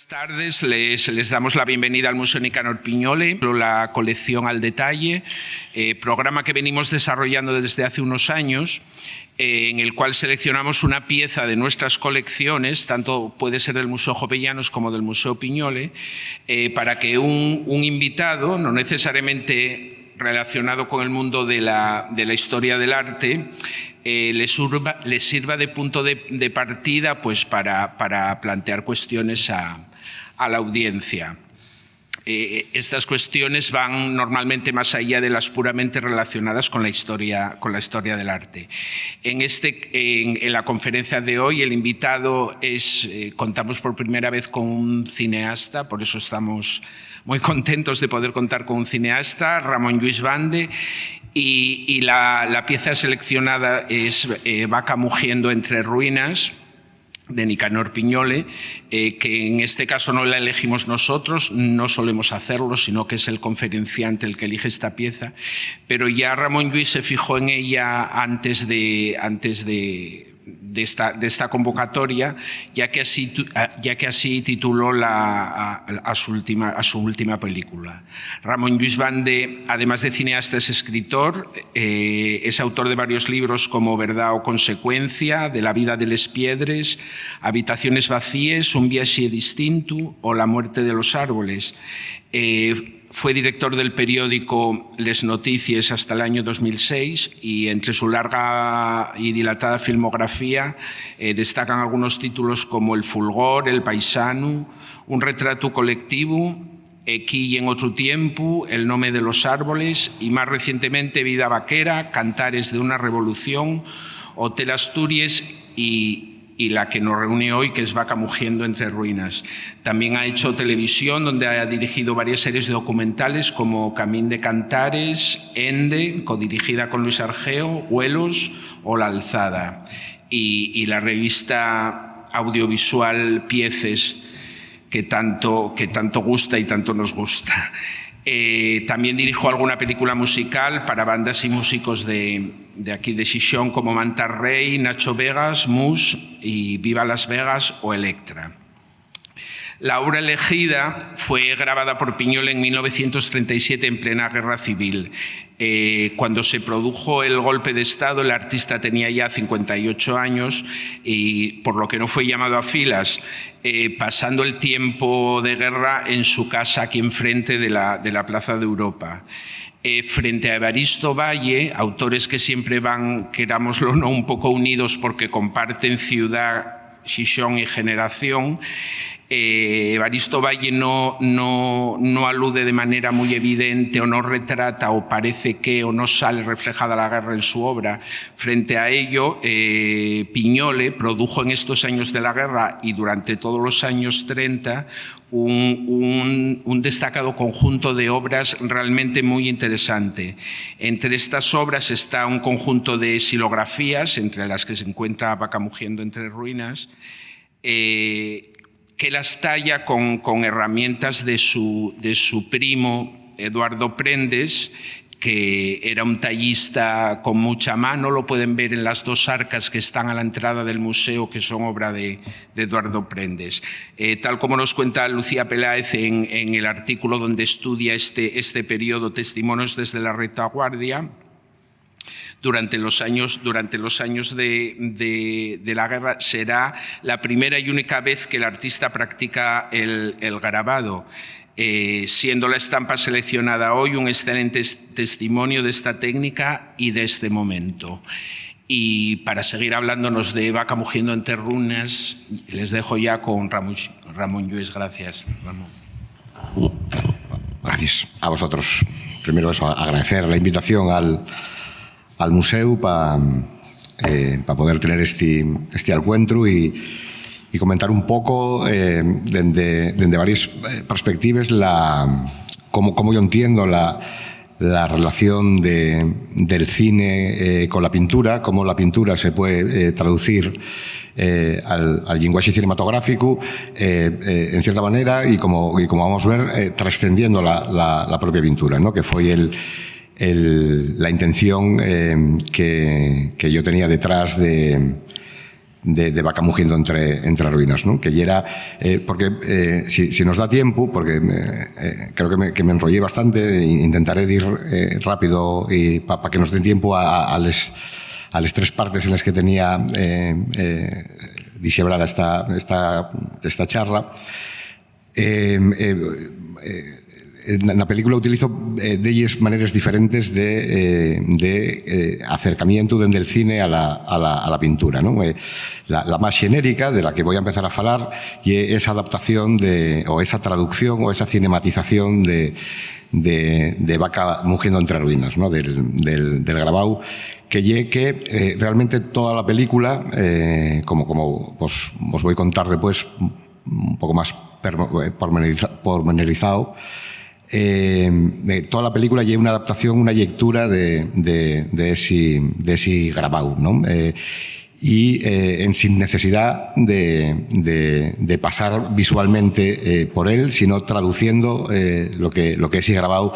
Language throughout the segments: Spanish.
Buenas tardes, les damos la bienvenida al Museo Nicanor Piñole, la colección al detalle, programa que venimos desarrollando desde hace unos años, en el cual seleccionamos una pieza de nuestras colecciones, tanto puede ser del Museo Jovellanos como del Museo Piñole, para que un invitado, no necesariamente relacionado con el mundo de la historia del arte, les sirva de punto de partida pues, para plantear cuestiones a la audiencia. Estas cuestiones van normalmente más allá de las puramente relacionadas con la historia del arte. En la conferencia de hoy el invitado contamos por primera vez con un cineasta, por eso estamos muy contentos de poder contar con un cineasta, Ramon Lluís Bande, y la pieza seleccionada es Vaca mugiendo entre ruinas, de Nicanor Piñole, que en este caso no la elegimos nosotros, no solemos hacerlo, sino que es el conferenciante el que elige esta pieza, pero ya Ramon Lluís se fijó en ella antes de esta convocatoria, ya que así tituló a su última película. Ramon Lluís Bande, además de cineasta, es escritor, es autor de varios libros como Verdad o Consecuencia, De la vida de les piedres, Habitaciones vacíes, Un viaxe distinto o La muerte de los árboles. Fue director del periódico Les Noticias hasta el año 2006 y entre su larga y dilatada filmografía destacan algunos títulos como El fulgor, El paisano, Un retrato colectivo, Aquí y en otro tiempo, El nome de los árboles y más recientemente Vida vaquera, Cantares de una revolución, Hotel Asturias y la que nos reúne hoy, que es Vaca mugiendo entre ruinas. También ha hecho televisión, donde ha dirigido varias series de documentales como Camín de Cantares, Ende, codirigida con Luis Argeo, Huelos o La Alzada. Y la revista audiovisual Pieces, que tanto gusta y tanto nos gusta. También dirijo alguna película musical para bandas y músicos de aquí de Xixón como Manta Rey, Nacho Vegas, Mus y Viva Las Vegas o Electra. La obra elegida fue grabada por Piñole en 1937 en plena guerra civil. Cuando se produjo el golpe de Estado, el artista tenía ya 58 años y por lo que no fue llamado a filas, pasando el tiempo de guerra en su casa aquí enfrente de la Plaza de Europa. Frente a Evaristo Valle, autores que siempre van, querámoslo o no, un poco unidos porque comparten ciudad, Xixón y generación, Evaristo Valle no alude de manera muy evidente o no retrata o parece que o no sale reflejada la guerra en su obra. Frente a ello, Piñole produjo en estos años de la guerra y durante todos los años 30 un destacado conjunto de obras realmente muy interesante. Entre estas obras está un conjunto de xilografías, entre las que se encuentra Vaca mugiendo entre ruinas, que las talla con herramientas de su primo Eduardo Prendes, que era un tallista con mucha mano. Lo pueden ver en las dos arcas que están a la entrada del museo, que son obra de Eduardo Prendes. Tal como nos cuenta Lucía Peláez en el artículo donde estudia este periodo, Testimonios desde la retaguardia, durante los años de la guerra será la primera y única vez que el artista practica el grabado, siendo la estampa seleccionada hoy un excelente testimonio de esta técnica y de este momento. Y para seguir hablándonos de Vaca mugiendo entre ruinas, les dejo ya con Ramon Lluís. Gracias, Ramon. Gracias a vosotros. Primero eso, agradecer la invitación al museo para poder tener este encuentro y comentar un poco desde varias perspectivas cómo yo entiendo la relación del cine con la pintura, cómo la pintura se puede traducir al lenguaje cinematográfico en cierta manera y como vamos a ver trascendiendo la propia pintura, ¿no? Que fue la intención que yo tenía detrás de Vaca mugiendo entre ruinas, ¿no? Que ya era, porque si nos da tiempo, porque creo que me enrollé bastante, intentaré ir rápido para que nos dé tiempo a las tres partes en las que tenía dixebrada esta charla. Na película utilizo delles maneras diferentes de acercamiento dende el cine a la pintura, ¿no? La máis xenérica, de la que voy a empezar a falar, é esa adaptación o esa traducción o esa cinematización de Vaca mugiendo entre ruinas, ¿no? del Grabau, que lle que realmente toda la película, como os voy a contar después un poco más pormenorizado, toda la película lleva una adaptación, una lectura de ese Grabau, ¿no? Sin necesidad de pasar visualmente por él, sino traduciendo lo que ese Grabau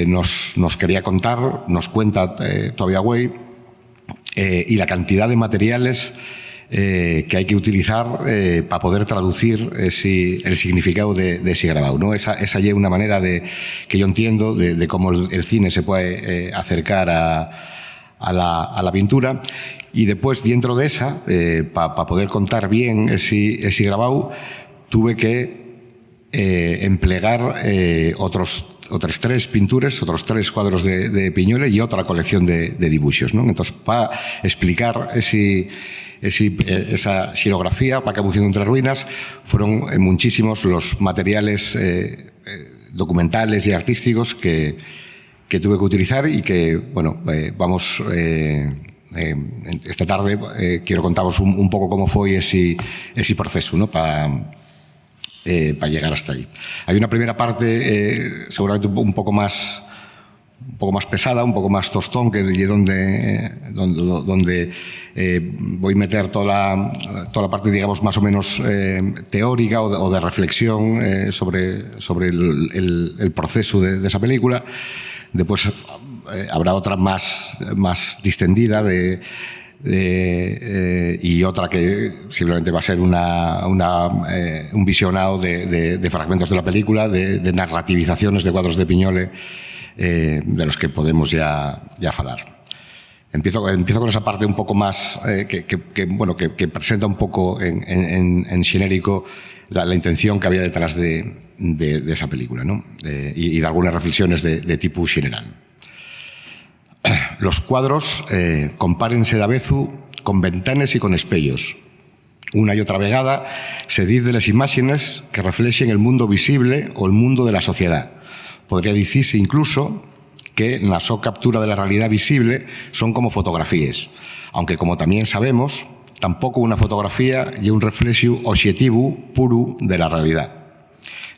nos quería contar, nos cuenta todavía güey, y la cantidad de materiales que hay que utilizar para poder traducir el significado de ese Grabau, ¿no? Esa es una manera que yo entiendo de cómo el cine se puede acercar a la pintura. Y después, dentro de esa, para poder contar bien ese Grabau, tuve que emplear otros tres pintures, otros tres cuadros de Piñole y otra colección de dibujos, ¿no? Entonces, para explicar esa xilografía, Vaca mugiendo entre ruinas, fueron muchísimos los materiales documentales y artísticos que tuve que utilizar y que, bueno, vamos... esta tarde quiero contaros un poco cómo fue ese proceso, ¿no? Para llegar hasta ahí. Hay una primera parte seguramente un poco más pesada, un poco más tostón, que es donde voy a meter toda la parte, digamos, más o menos teórica o de reflexión sobre el proceso de esa película. Después habrá otra más distendida y otra que simplemente va a ser un visionado de fragmentos de la película, de narrativizaciones de cuadros de Piñole, de los que podemos ya falar. Empiezo con esa parte un poco más que presenta un poco en xenérico la intención que había detrás de esa película, ¿no? Y de algunas reflexiones de tipo general. Los cuadros compárense de vezu con ventanas y con espellos. Una y otra vegada se diz de las imágenes que reflejen el mundo visible o el mundo de la sociedad. Podría decirse incluso que na so captura de la realidad visible son como fotografías, aunque como también sabemos, tampoco una fotografía y un reflexo objetivo puro de la realidad.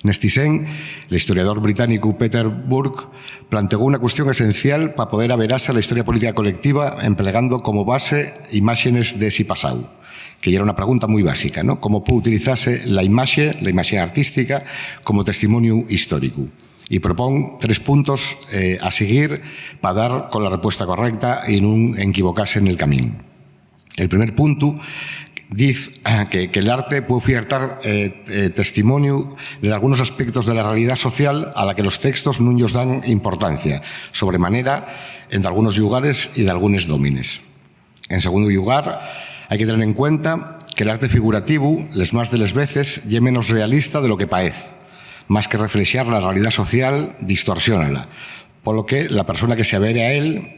Nesti sen, el historiador británico Peter Burke planteó una cuestión esencial para poder averarse a la historia política colectiva empleando como base imágenes de ese pasado, que era una pregunta muy básica, ¿no? ¿Cómo puede utilizarse la imagen artística como testimonio histórico? Y propone 3 puntos a seguir para dar con la respuesta correcta y no equivocarse en el camino. El primer punto dice que el arte puede ofertar testimonio de algunos aspectos de la realidad social a la que los textos no nos dan importancia, sobremanera en algunos lugares y de algunos dómenes. En segundo lugar, hay que tener en cuenta que el arte figurativo, les más de las veces, es menos realista de lo que parece. Más que reflejar la realidad social, distorsiónala. Por lo que la persona que se avere a él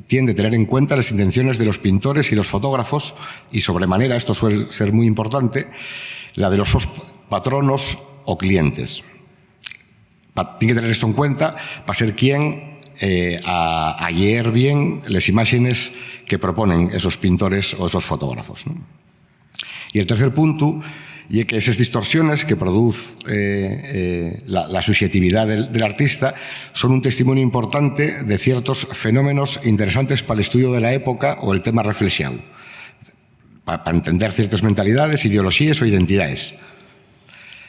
tiende a tener en cuenta las intenciones de los pintores y los fotógrafos y sobremanera, esto suele ser muy importante, la de los patronos o clientes. Tiene que tener esto en cuenta para ser quien a leer bien las imágenes que proponen esos pintores o esos fotógrafos, ¿no? Y el tercer punto, y que esas distorsiones que produce la subjetividad del artista son un testimonio importante de ciertos fenómenos interesantes para el estudio de la época o el tema reflexiado, para entender ciertas mentalidades, ideologías o identidades.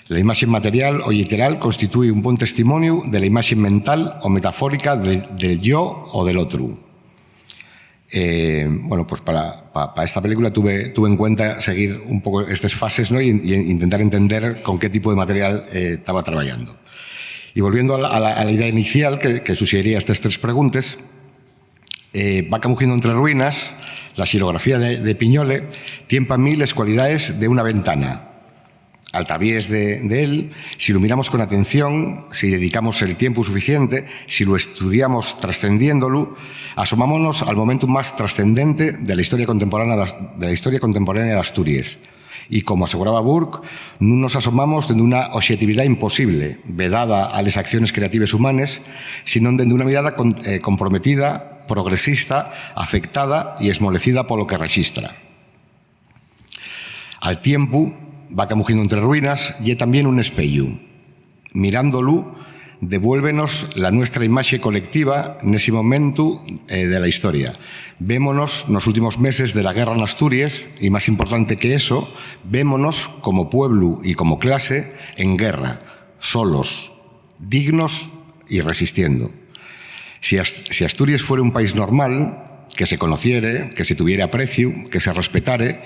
La imagen material o literal constituye un buen testimonio de la imagen mental o metafórica del yo o del otro. Bueno, pues para esta película tuve en cuenta seguir un poco estas fases, ¿no? y intentar entender con qué tipo de material estaba trabajando. Y volviendo a la idea inicial que sugeriría estas tres preguntas, Vaca mugiendo entre ruinas, la xilografía de Piñole, tiene para mí las cualidades de una ventana. Al través de él, si lo miramos con atención, si dedicamos el tiempo suficiente, si lo estudiamos trascendiéndolo, asomámonos al momento más trascendente de la historia contemporánea de Asturias. Y como aseguraba Burke, no nos asomamos desde una objetividad imposible, vedada a las acciones creativas humanas, sino desde una mirada comprometida, progresista, afectada y esmolecida por lo que registra. Al tiempo, Vaca mugiendo entre ruinas y también un espello. Mirándolo, devuélvenos la nuestra imaxe colectiva nese momento de la historia. Vémonos nos últimos meses de la guerra en Asturias y, más importante que eso, vémonos como pueblo y como clase en guerra, solos, dignos y resistiendo. Si Asturias fuera un país normal, que se conociere, que se tuviera aprecio, que se respetare,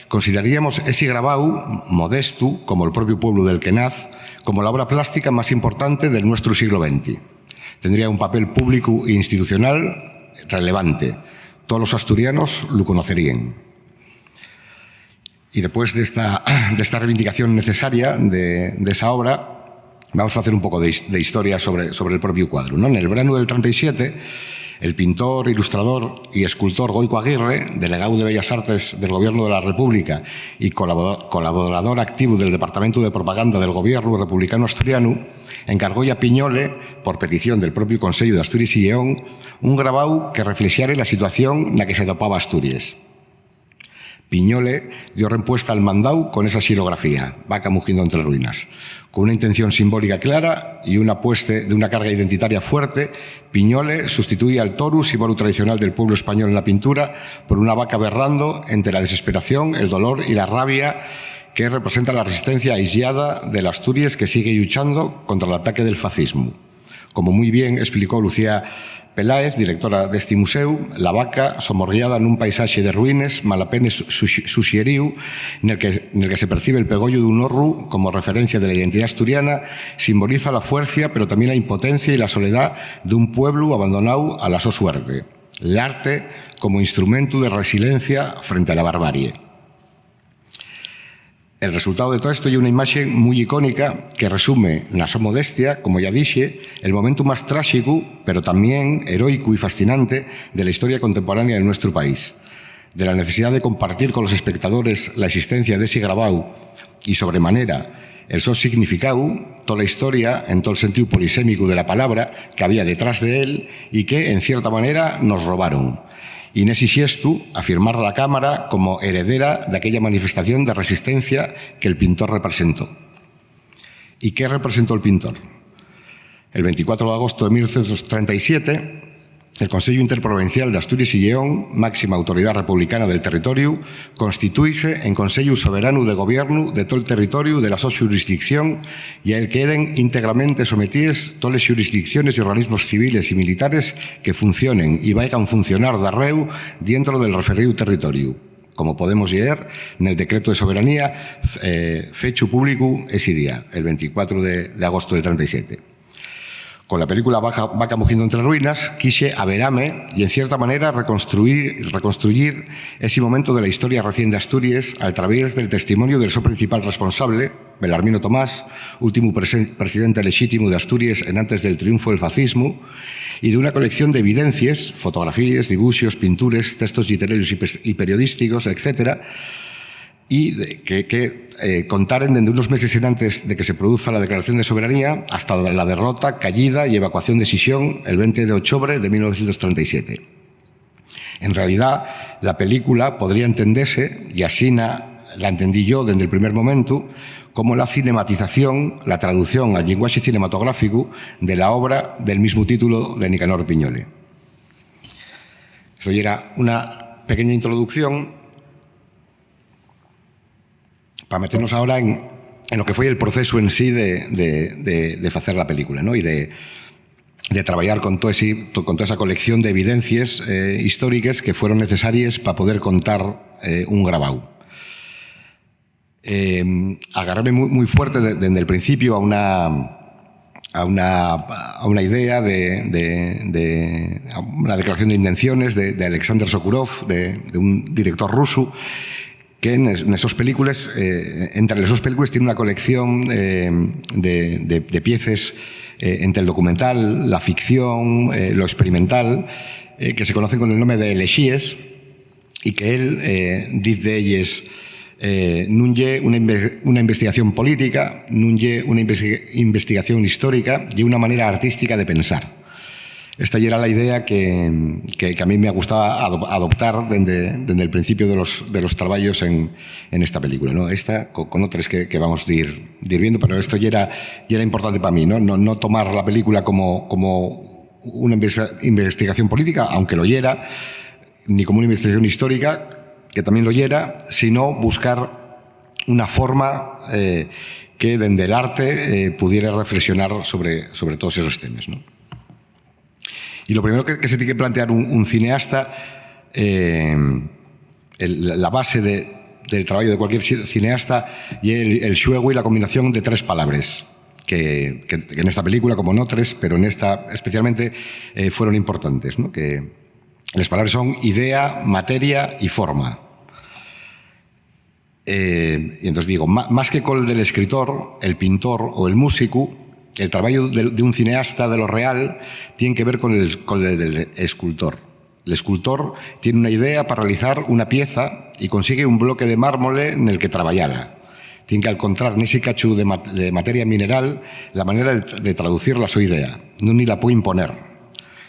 consideraríamos ese grabau modesto, como el propio pueblo del que naz, como la obra plástica más importante del nuestro siglo XX. Tendría un papel público e institucional relevante. Todos los asturianos lo conocerían. Y después de esta reivindicación necesaria de esa obra, vamos a hacer un poco de historia sobre el propio cuadro, ¿no? En el verano del 37, el pintor, ilustrador y escultor Goico Aguirre, delegado de Bellas Artes del Gobierno de la República y colaborador activo del Departamento de Propaganda del Gobierno republicano asturiano, encargó a Piñole, por petición del propio Consello de Asturias y Lleón, un grabau que reflexionara la situación en la que se topaba Asturias. Piñole dio respuesta al mandau con esa xilografía, Vaca mugiendo entre ruinas. Con una intención simbólica clara y una apuesta de una carga identitaria fuerte, Piñole sustituye al toru, símbolo tradicional del pueblo español en la pintura, por una vaca berrando entre la desesperación, el dolor y la rabia que representa la resistencia aislada de las Asturias que sigue luchando contra el ataque del fascismo. Como muy bien explicó Lucía Peláez, directora deste museu, la vaca, somorguiada nun paisaxe de ruínas, malapenes suxeriu, nel que se percibe el pegollo dun orru como referencia de la identidad asturiana, simboliza la fuerza, pero también la impotencia y la soledad dun pueblo abandonado a la so suerte. L'arte como instrumento de resiliencia frente a la barbarie. El resultado de todo esto es una imagen muy icónica que resume na so modestia, como ya dije, el momento más trágico, pero también heroico y fascinante de la historia contemporánea de nuestro país. De la necesidad de compartir con los espectadores la existencia de ese grabau y sobremanera el so significado, toda la historia en todo el sentido polisémico de la palabra que había detrás de él y que, en cierta manera, nos robaron. Y en ese gesto, afirmar a la Cámara como heredera de aquella manifestación de resistencia que el pintor representó. ¿Y qué representó el pintor? El 24 de agosto de 1937, el Consello Interprovincial de Asturias y Lleón, máxima autoridad republicana del territorio, constituíse en Consello Soberano de Gobierno de todo el territorio de la so jurisdicción y a él queden íntegramente sometidas todas las jurisdicciones y organismos civiles y militares que funcionen y vayan a funcionar de arreu dentro del referido territorio. Como podemos leer en el decreto de soberanía fecho público ese día, el 24 de agosto del 37. Con la película Vaca mugiendo entre ruinas, quise averame y, en cierta manera, reconstruir ese momento de la historia recién de Asturias a través del testimonio del su principal responsable, Belarmino Tomás, último presidente legítimo de Asturias en antes del triunfo del fascismo, y de una colección de evidencias, fotografías, dibujos, pinturas, textos literarios y periodísticos, etc., y que contaren desde unos meses antes de que se produzca la declaración de soberanía hasta la derrota, caída y evacuación de Sisión el 20 de octubre de 1937. En realidad, la película podría entenderse, y así la entendí yo desde el primer momento, como la cinematización, la traducción al lenguaje cinematográfico de la obra del mismo título de Nicanor Piñole. Esto era una pequeña introducción para meternos ahora en lo que fue el proceso en sí de hacer la película, ¿no? y de traballar con toda esa colección de evidencias históricas que fueron necesarias para poder contar un grabau. Agarrarme muy fuerte desde el principio a una idea a una declaración de intenciones de Alexander Sokurov, de un director ruso, que en esas películas, entre esas películas tiene una colección de piezas entre el documental, la ficción, lo experimental, que se conocen con el nombre de elegies, y que él dice de ellas non lle una investigación política, non lle una investigación histórica, y una manera artística de pensar. Esta ya era la idea que a mí me gustaba adoptar desde el principio de los trabajos en esta película, ¿no? Esta con otras que vamos a ir viendo, pero esto ya era importante para mí, ¿no? No tomar la película como una investigación política, aunque lo era, ni como una investigación histórica, que también lo era, sino buscar una forma que desde el arte pudiera reflexionar sobre todos esos temas, ¿no? Y lo primero que se tiene que plantear un cineasta, la base del trabajo de cualquier cineasta, y el xuego y la combinación de tres palabras, que en esta película, como en otras, pero en esta especialmente, fueron importantes, ¿no? Que las palabras son idea, materia y forma. Y entonces digo, más que con el del escritor, el pintor o el músico, el trabajo de un cineasta de lo real tiene que ver con el del escultor. El escultor tiene una idea para realizar una pieza y consigue un bloque de mármol en el que trabajarla. Tiene que encontrar en ese cacho de materia mineral la manera de traducirla a su idea. No ni la puede imponer.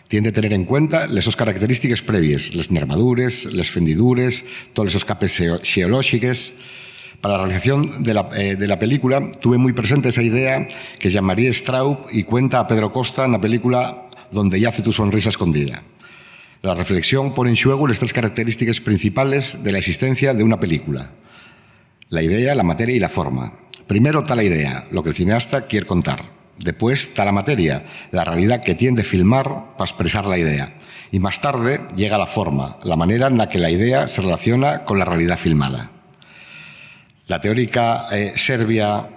Tiene que tener en cuenta las características previas, las nervadures, las fendidures, todos esos capes geológicos. Para la realización de la película tuve muy presente esa idea que llamaría Straub y cuenta a Pedro Costa en la película Donde yace tu sonrisa escondida. La reflexión pone en juego las tres características principales de la existencia de una película: la idea, la materia y la forma. Primero está la idea, lo que el cineasta quiere contar. Después está la materia, la realidad que tiende a filmar para expresar la idea. Y más tarde llega la forma, la manera en la que la idea se relaciona con la realidad filmada. La teórica serbia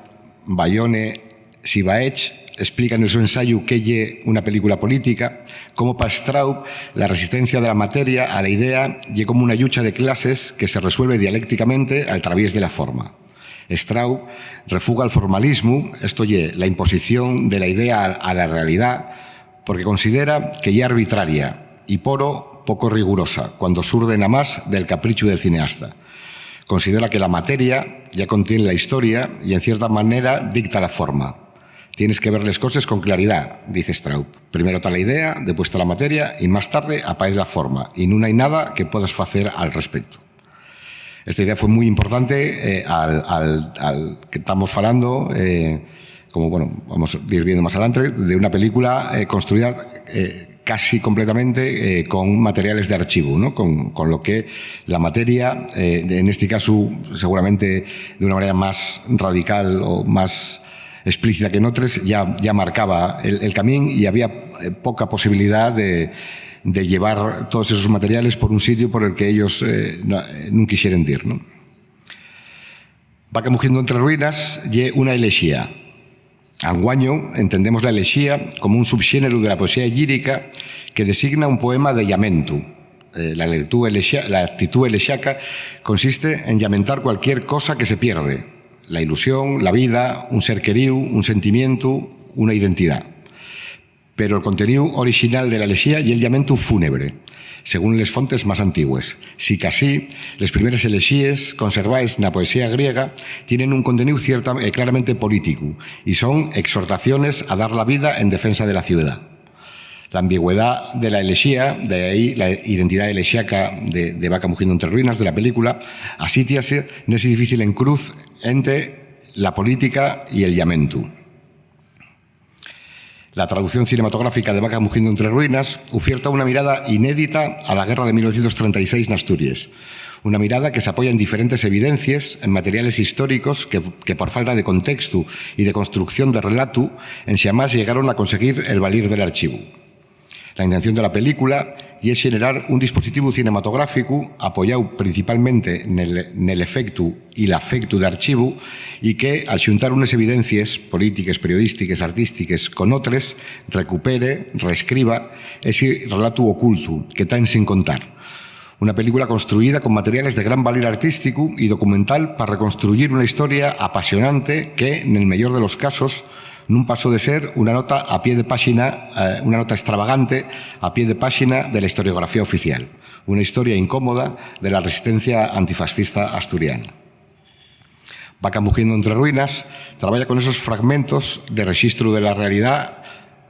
Bayone Sivaec explica en su ensayo que es una película política, como para Straub la resistencia de la materia a la idea es como una lucha de clases que se resuelve dialécticamente a través de la forma. Straub refuga el formalismo, esto es la imposición de la idea a la realidad, porque considera que es arbitraria y poco rigurosa, cuando surge nada más del capricho del cineasta. Considera que la materia ya contiene la historia y en cierta manera dicta la forma. Tienes que ver las cosas con claridad, dice Straub. Primero está la idea, después está la materia y más tarde aparece la forma, y no hay nada que puedas hacer al respecto. Esta idea fue muy importante al que estamos hablando, como bueno, vamos a ir viendo más adelante, de una película construida casi completamente con materiales de archivo, ¿no? Con lo que la materia, en este caso seguramente de una manera más radical o más explícita que en otras, ya marcaba el camino y había poca posibilidad de llevar todos esos materiales por un sitio por el que ellos no quisieran ir, ¿no? Vaca mugiendo entre ruinas y una elegía. Anguaño entendemos la elegía como un subgénero de la poesía lírica que designa un poema de llamento. La actitud elegiaca consiste en lamentar cualquier cosa que se pierde: la ilusión, la vida, un ser querido, un sentimiento, una identidad. Pero el contenido original de la elegía y el llamento fúnebre, según las fuentes más antiguas. Si casi, las primeras elegías conservadas en la poesía griega tienen un contenido claramente político y son exhortaciones a dar la vida en defensa de la ciudad. La ambigüedad de la elegía, de ahí la identidad elegiaca de Vaca mugiendo entre ruinas de la película, asítiase en ese difícil encruz entre la política y el llamento. La traducción cinematográfica de Vaca mugiendo entre ruinas oferta una mirada inédita a la guerra de 1936 en Asturias. Una mirada que se apoya en diferentes evidencias, en materiales históricos que por falta de contexto y de construcción de relato, en xamás llegaron a conseguir el valir del archivo. La intención de la película es generar un dispositivo cinematográfico apoyado principalmente nel efecto y l'afecto d'archivo y que, al xuntar unes evidencias polítiques, periodístiques, artístiques con otras, recupere, reescriba ese relato oculto que ten sin contar. Una película construida con materiales de gran valer artístico y documental para reconstruir una historia apasionante que, en el mejor de los casos, no pasó de ser una nota a pie de página, una nota extravagante a pie de página de la historiografía oficial, una historia incómoda de la resistencia antifascista asturiana. Vaca mugiendo entre ruinas trabaja con esos fragmentos de registro de la realidad,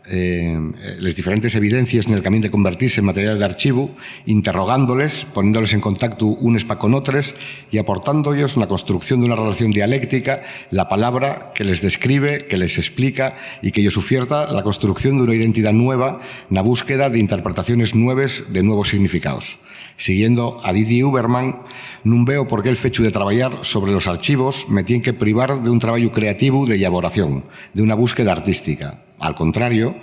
las diferentes evidencias en el camino de convertirse en material de archivo, interrogándoles, poniéndoles en contacto unes pa con otros y aportándoles la construcción de una relación dialéctica, la palabra que les describe, que les explica y que ellos ofierta la construcción de una identidad nueva, la búsqueda de interpretaciones nuevas de nuevos significados. Siguiendo a Didier Huberman, no veo por qué el fecho de trabajar sobre los archivos me tiene que privar de un trabajo creativo de elaboración, de una búsqueda artística. Al contrario,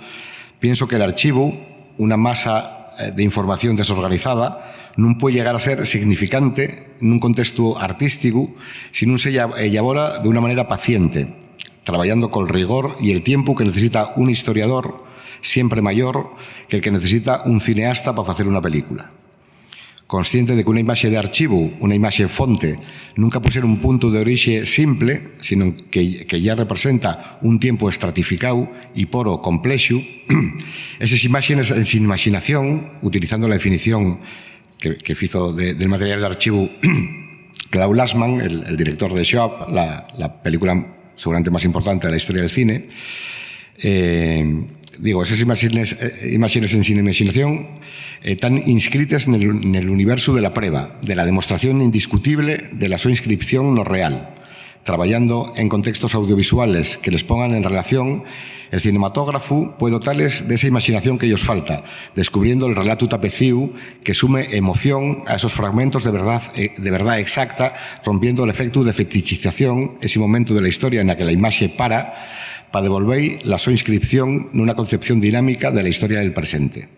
pienso que el archivo, una masa de información desorganizada, no puede llegar a ser significante en un contexto artístico si no se elabora de una manera paciente, trabajando con el rigor y el tiempo que necesita un historiador, siempre mayor que el que necesita un cineasta para hacer una película. Consciente de que una imagen de archivo, una imagen fonte, nunca puede ser un punto de origen simple, sino que ya representa un tiempo estratificado y poro complejo, esas imágenes sin imaginación, utilizando la definición que hizo del material de archivo Klaus Lassmann, el director de Shoah, la película seguramente más importante de la historia del cine, esas imágenes en sin imaginación están inscritas en el universo de la prueba, de la demostración indiscutible de la su inscripción no real, trabajando en contextos audiovisuales que les pongan en relación. El cinematógrafo puede dotarles de esa imaginación que ellos falta, descubriendo el relato tapecío que sume emoción a esos fragmentos de verdad exacta, rompiendo el efecto de fetichización, ese momento de la historia en la que la imagen para devolver la su inscripción en una concepción dinámica de la historia del presente.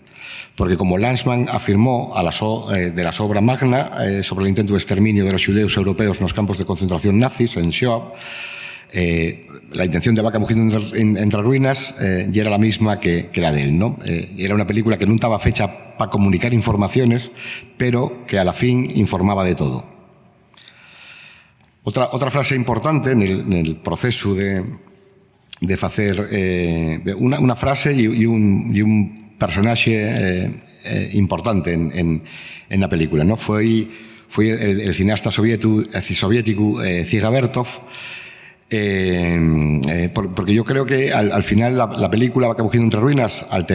Porque como Lanzmann afirmó de la obra magna sobre el intento de exterminio de los judeos europeos en los campos de concentración nazis, en Shoah, la intención de Vaca mugiendo entre ruinas ya era la misma que la de él, ¿no? Era una película que no estaba fecha para comunicar informaciones, pero que a la fin informaba de todo. Otra frase importante en el proceso de hacer una frase y un personaje importante en la película, ¿no? Fue el cineasta soviético Dziga Vertov, porque yo creo que al final la película Va cogiendo entre ruinas, al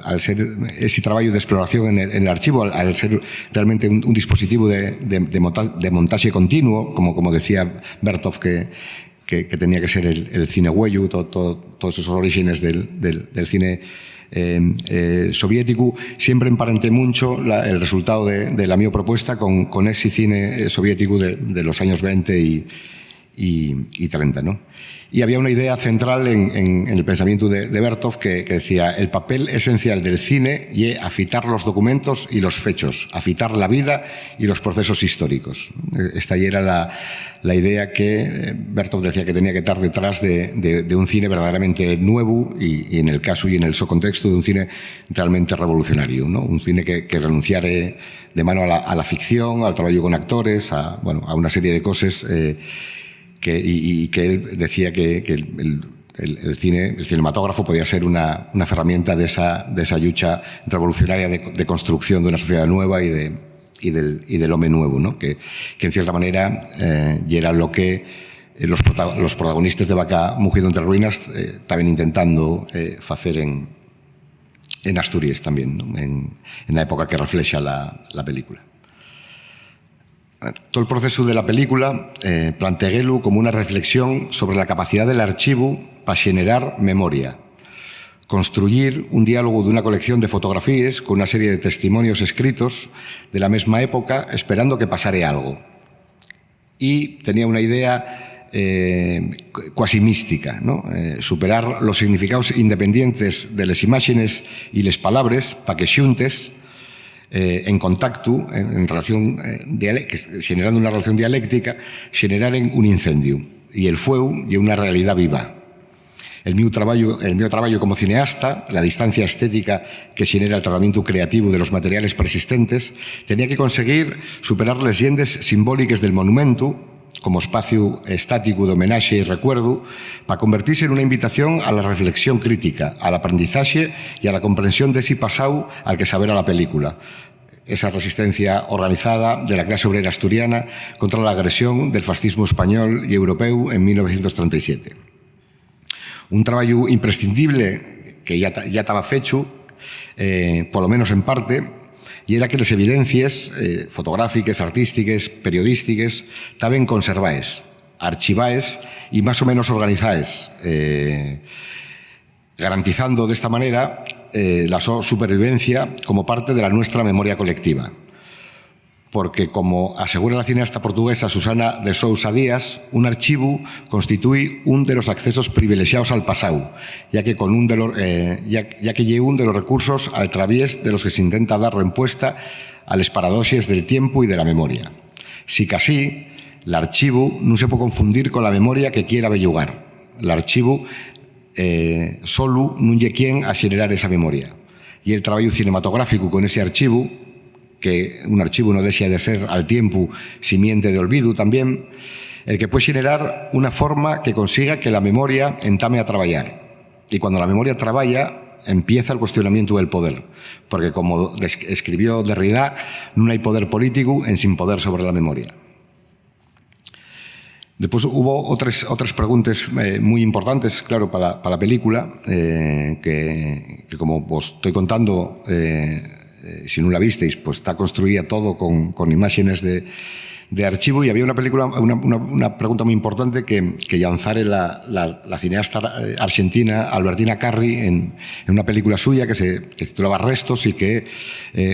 al ser ese trabajo de exploración en el archivo, al ser realmente un dispositivo de montaje continuo, como decía Vertov, que tenía que ser el cine huello, todos esos orígenes del cine soviético, siempre emparenté mucho el resultado de la mi propuesta con ese cine soviético de los años 20 y 30, ¿no? Y había una idea central en el pensamiento de Vertov que decía: el papel esencial del cine y afitar los documentos y los fechos, afitar la vida y los procesos históricos. Esta ya era la idea que Vertov decía que tenía que estar detrás de un cine verdaderamente nuevo y en el caso y en el contexto de un cine realmente revolucionario, ¿no? Un cine que renunciara de mano a la ficción, al trabajo con actores, a una serie de cosas y que él decía que el cinematógrafo podía ser una herramienta de esa lucha revolucionaria de construcción de una sociedad nueva y del hombre nuevo, ¿no? Que en cierta manera y era lo que los protagonistas de Vaca mugiendo entre ruinas estaban intentando hacer en Asturias también, ¿no? En la época que refleja la película. Todo el proceso de la película planteélo como una reflexión sobre la capacidad del archivo para generar memoria, construir un diálogo de una colección de fotografías con una serie de testimonios escritos de la mesma época esperando que pasare algo. Y tenía una idea quasi mística, ¿no? Superar los significados independientes de les imágenes y les palabras para que xuntes en contacto, en relación generando una relación dialéctica, generaren un incendio. Y el fuego y una realidad viva. El meu traballo como cineasta, la distancia estética que xenera el tratamiento creativo de los materiales persistentes, tenía que conseguir superar les llendes simbóliques del monumento como espacio estático de homenaxe e recuerdo para convertirse en una invitación a la reflexión crítica, al aprendizaje y a la comprensión de ese pasado al que saber a la película. Esa resistencia organizada de la clase obrera asturiana contra la agresión del fascismo español y europeo en 1937. Un traballo imprescindible que ya estaba fecho, por lo menos en parte, y era que las evidencias fotográficas, artísticas, periodísticas, estaban conservadas, archivadas y más o menos organizadas, garantizando de esta manera la supervivencia como parte de la nuestra memoria colectiva. Porque, como asegura la cineasta portuguesa Susana de Sousa Díaz, un archivo constituye un de los accesos privilegiados al pasado, ya que lle un de los recursos al través de los que se intenta dar respuesta a las paradoxes del tiempo y de la memoria. Si casi, l'archivo no se puede confundir con la memoria que quiera bellugar. L'archivo solo non lle quien a generar esa memoria. Y el trabajo cinematográfico con ese archivo, que un archivo no deja de ser al tiempo simiente de olvido también, el que puede generar una forma que consiga que la memoria entame a trabajar. Y cuando la memoria trabaja, empieza el cuestionamiento del poder, porque como escribió Derrida, no hay poder político en sin poder sobre la memoria. Después hubo otras preguntas muy importantes, claro, para la película, que como os estoy contando, si no la visteis, pues está construida todo con imágenes de archivo, y había una pregunta muy importante que lanzara la cineasta argentina Albertina Carri en una película suya que se titulaba Restos y que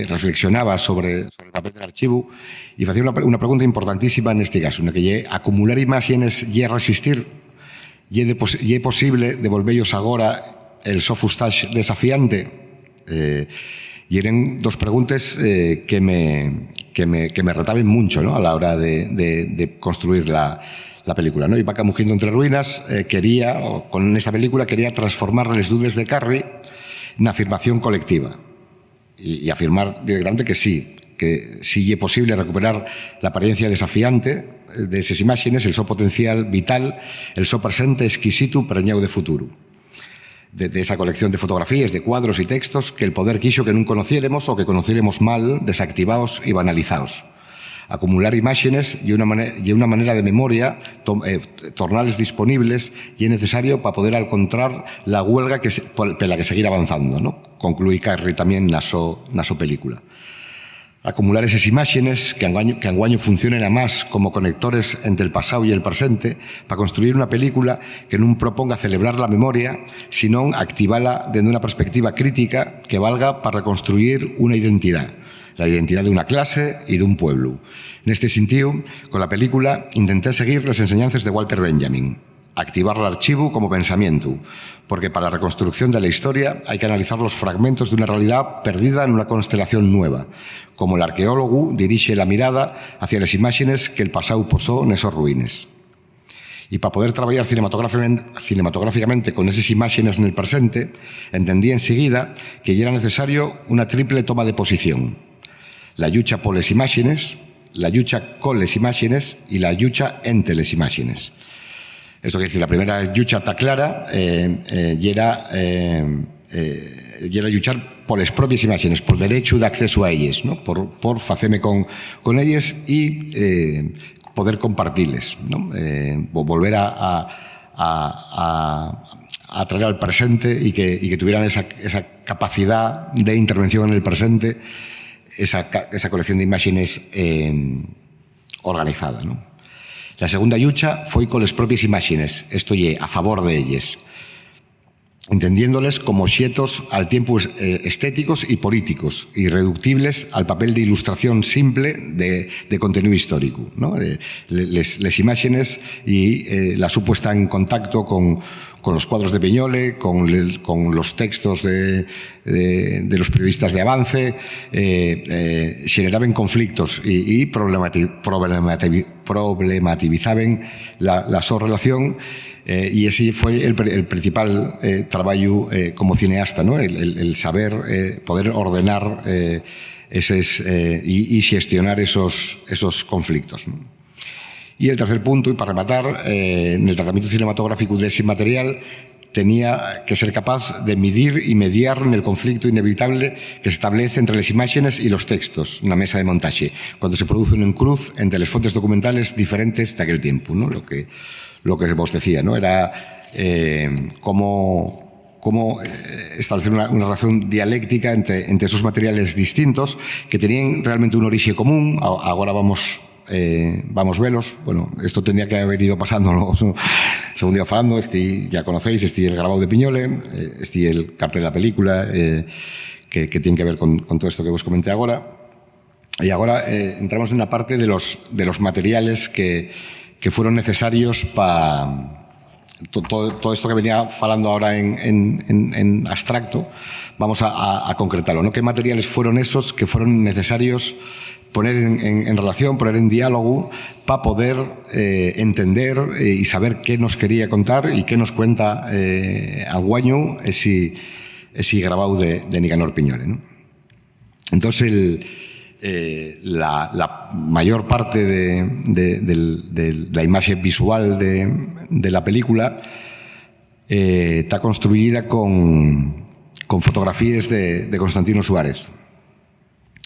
reflexionaba sobre el papel del archivo, y hacía una pregunta importantísima en este caso, en la que acumular imágenes y resistir, y es posible devolverlos agora el sofustage desafiante. Y eran dos preguntas que me retaban mucho, ¿no?, a la hora de construir la película, ¿no? Y Vaca mugiendo entre ruinas con esa película quería transformar las dudas de Carri en afirmación colectiva y afirmar directamente que sí es posible recuperar la apariencia desafiante de esas imágenes, el so potencial vital, el so presente exquisito preñado de futuro. De esa colección de fotografías, de cuadros y textos que el poder quiso que no conociéramos o que conociéramos mal, desactivados y banalizados. Acumular imágenes y una manera de memoria, tornales disponibles, y es necesario para poder encontrar la huelga por la que seguir avanzando, ¿no? Concluí Carri también na so película. Acumular esas imágenes que anguaño funcionen a más como conectores entre el pasado y el presente para construir una película que no proponga celebrar la memoria, sino activarla desde una perspectiva crítica que valga para reconstruir una identidad, la identidad de una clase y de un pueblo. En este sentido, con la película intenté seguir las enseñanzas de Walter Benjamin, activar el archivo como pensamiento, porque para la reconstrucción de la historia hay que analizar los fragmentos de una realidad perdida en una constelación nueva, como el arqueólogo dirige la mirada hacia las imágenes que el pasado posó en esos ruines. Y para poder trabajar cinematográficamente con esas imágenes en el presente, entendí enseguida que ya era necesario una triple toma de posición: la lucha por las imágenes, la lucha con las imágenes y la lucha entre las imágenes. Esto quiere decir, la primera lucha está clara, y era luchar por las propias imágenes, por el derecho de acceso a ellas, ¿no? por hacerme con ellas y poder compartirles, ¿no? Volver a traer al presente y que tuvieran esa capacidad de intervención en el presente, esa colección de imágenes organizada, ¿no? La segunda lucha fue con las propias imágenes, esto a favor de ellas. entendiéndoles como objetos al tiempo estéticos y políticos, irreductibles al papel de ilustración simple de contenido histórico, ¿no? Les imágenes y la supuesta en contacto con los cuadros de Piñole, con los textos de los periodistas de Avance, generaban conflictos y problematizaban la su relación. Y ese fue el principal trabajo como cineasta, ¿no? El saber poder ordenar y gestionar esos conflictos, ¿no? Y el tercer punto, y para rematar, en el tratamiento cinematográfico de ese material tenía que ser capaz de medir y mediar en el conflicto inevitable que se establece entre las imágenes y los textos en la mesa de montaje, cuando se produce un cruz entre las fuentes documentales diferentes de aquel tiempo, ¿no? Lo que vos decía, ¿no? Era cómo establecer una relación dialéctica entre esos materiales distintos que tenían realmente un origen común. Ahora vamos velos. Bueno, esto tendría que haber ido pasando, ¿no? Según iba falando, ya conocéis, el grabado de Piñole, el cartel de la película, que tiene que ver con todo esto que vos comenté ahora. Y ahora entramos en la parte de los materiales que fueron necesarios para todo esto que venía falando ahora en abstracto. Vamos a concretarlo, ¿no? ¿Qué materiales fueron esos que fueron necesarios poner en relación, poner en diálogo para poder entender y saber qué nos quería contar y qué nos cuenta anguaño ese grabado de Nicanor Piñole, ¿no? Entonces, la mayor parte de la imagen visual de la película está construida con fotografías de Constantino Suárez.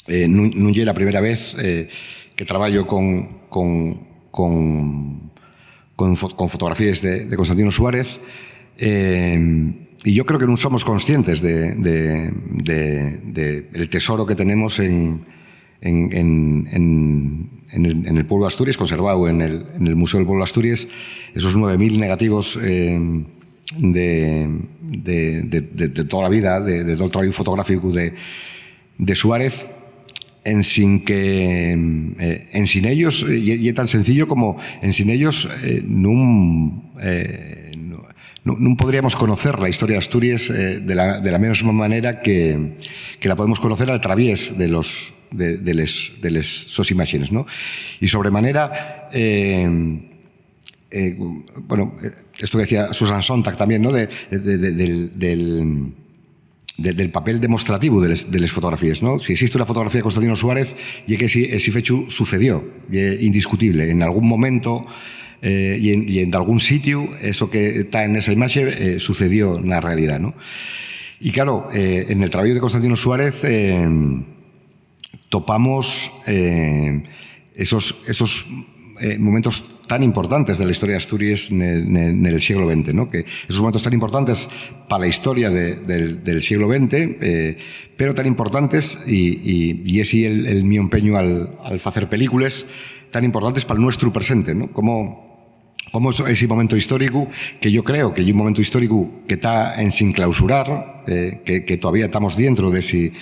No es la primera vez que trabajo con fotografías de Constantino Suárez, y yo creo que no somos conscientes del tesoro que tenemos en el pueblo de Asturias, conservado en el Museo del Pueblo de Asturias, esos 9.000 negativos de toda la vida, de todo el trabajo fotográfico de Suárez, en sin ellos, y es tan sencillo como en sin ellos no podríamos conocer la historia de Asturias de la misma manera que la podemos conocer al través de sus imágenes, ¿no? Y sobremanera, bueno, esto que decía Susan Sontag también, ¿no? Del papel demostrativo de las fotografías, ¿no? Si existe una fotografía de Constantino Suárez, y que ese fecho sucedió, y indiscutible, en algún momento y en algún sitio, eso que está en esa imagen sucedió en la realidad, ¿no? Y claro, en el trabajo de Constantino Suárez topamos esos momentos tan importantes de la historia de Asturias en el siglo XX, ¿no? Que esos momentos tan importantes para la historia del siglo XX, pero tan importantes, y es el mi empeño al hacer películas, tan importantes para el nuestro presente, ¿no? Como ese momento histórico, que yo creo que es un momento histórico que está en sin clausurar, que todavía estamos dentro de ese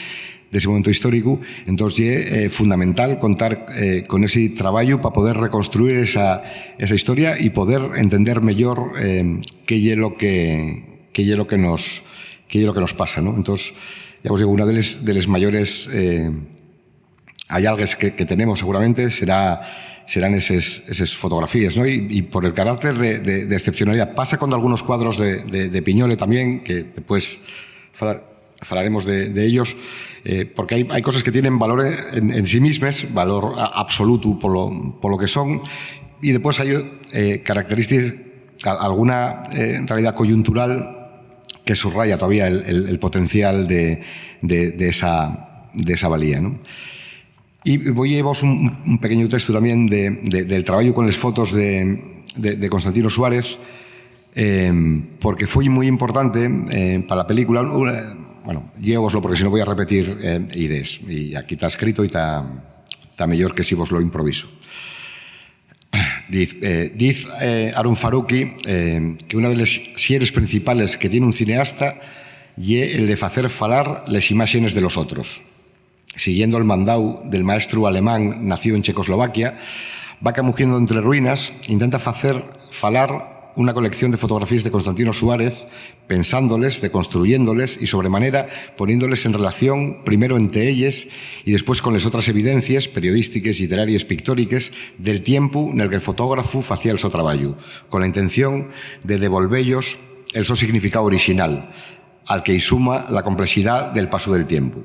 momento histórico. Entonces es fundamental contar con ese trabajo para poder reconstruir esa historia y poder entender mejor qué es lo que nos pasa, ¿no? Entonces, ya os digo, una de las mayores hallazgos que tenemos seguramente serán esas fotografías, ¿no? Y por el carácter de excepcionalidad. Pasa con algunos cuadros de Piñole también, que después hablaremos de ellos, porque hay cosas que tienen valor en sí mismas, valor absoluto por lo que son, y después hay características, alguna en realidad coyuntural, que subraya todavía el potencial de esa valía, ¿no? Y voy a llevaros un pequeño texto también del trabajo con las fotos de Constantino Suárez, porque fue muy importante para la película. Bueno, llévoslo porque si no voy a repetir ideas, y aquí está escrito y está mejor que si vos lo improviso. Dice Aaron Farouki que una de las xeres principales que tiene un cineasta é el de facer falar les imágenes de los otros. Siguiendo el mandau del maestro alemán nacido en Checoslovaquia, va camugiendo entre ruinas, intenta facer falar una colección de fotografías de Constantino Suárez, pensándoles, deconstruyéndoles y sobremanera poniéndoles en relación primero entre ellas y después con las otras evidencias periodísticas, literarias, pictóricas del tiempo en el que el fotógrafo facía el so traballo, con la intención de devolvellos el so significado original, al que suma la complejidad del paso del tiempo.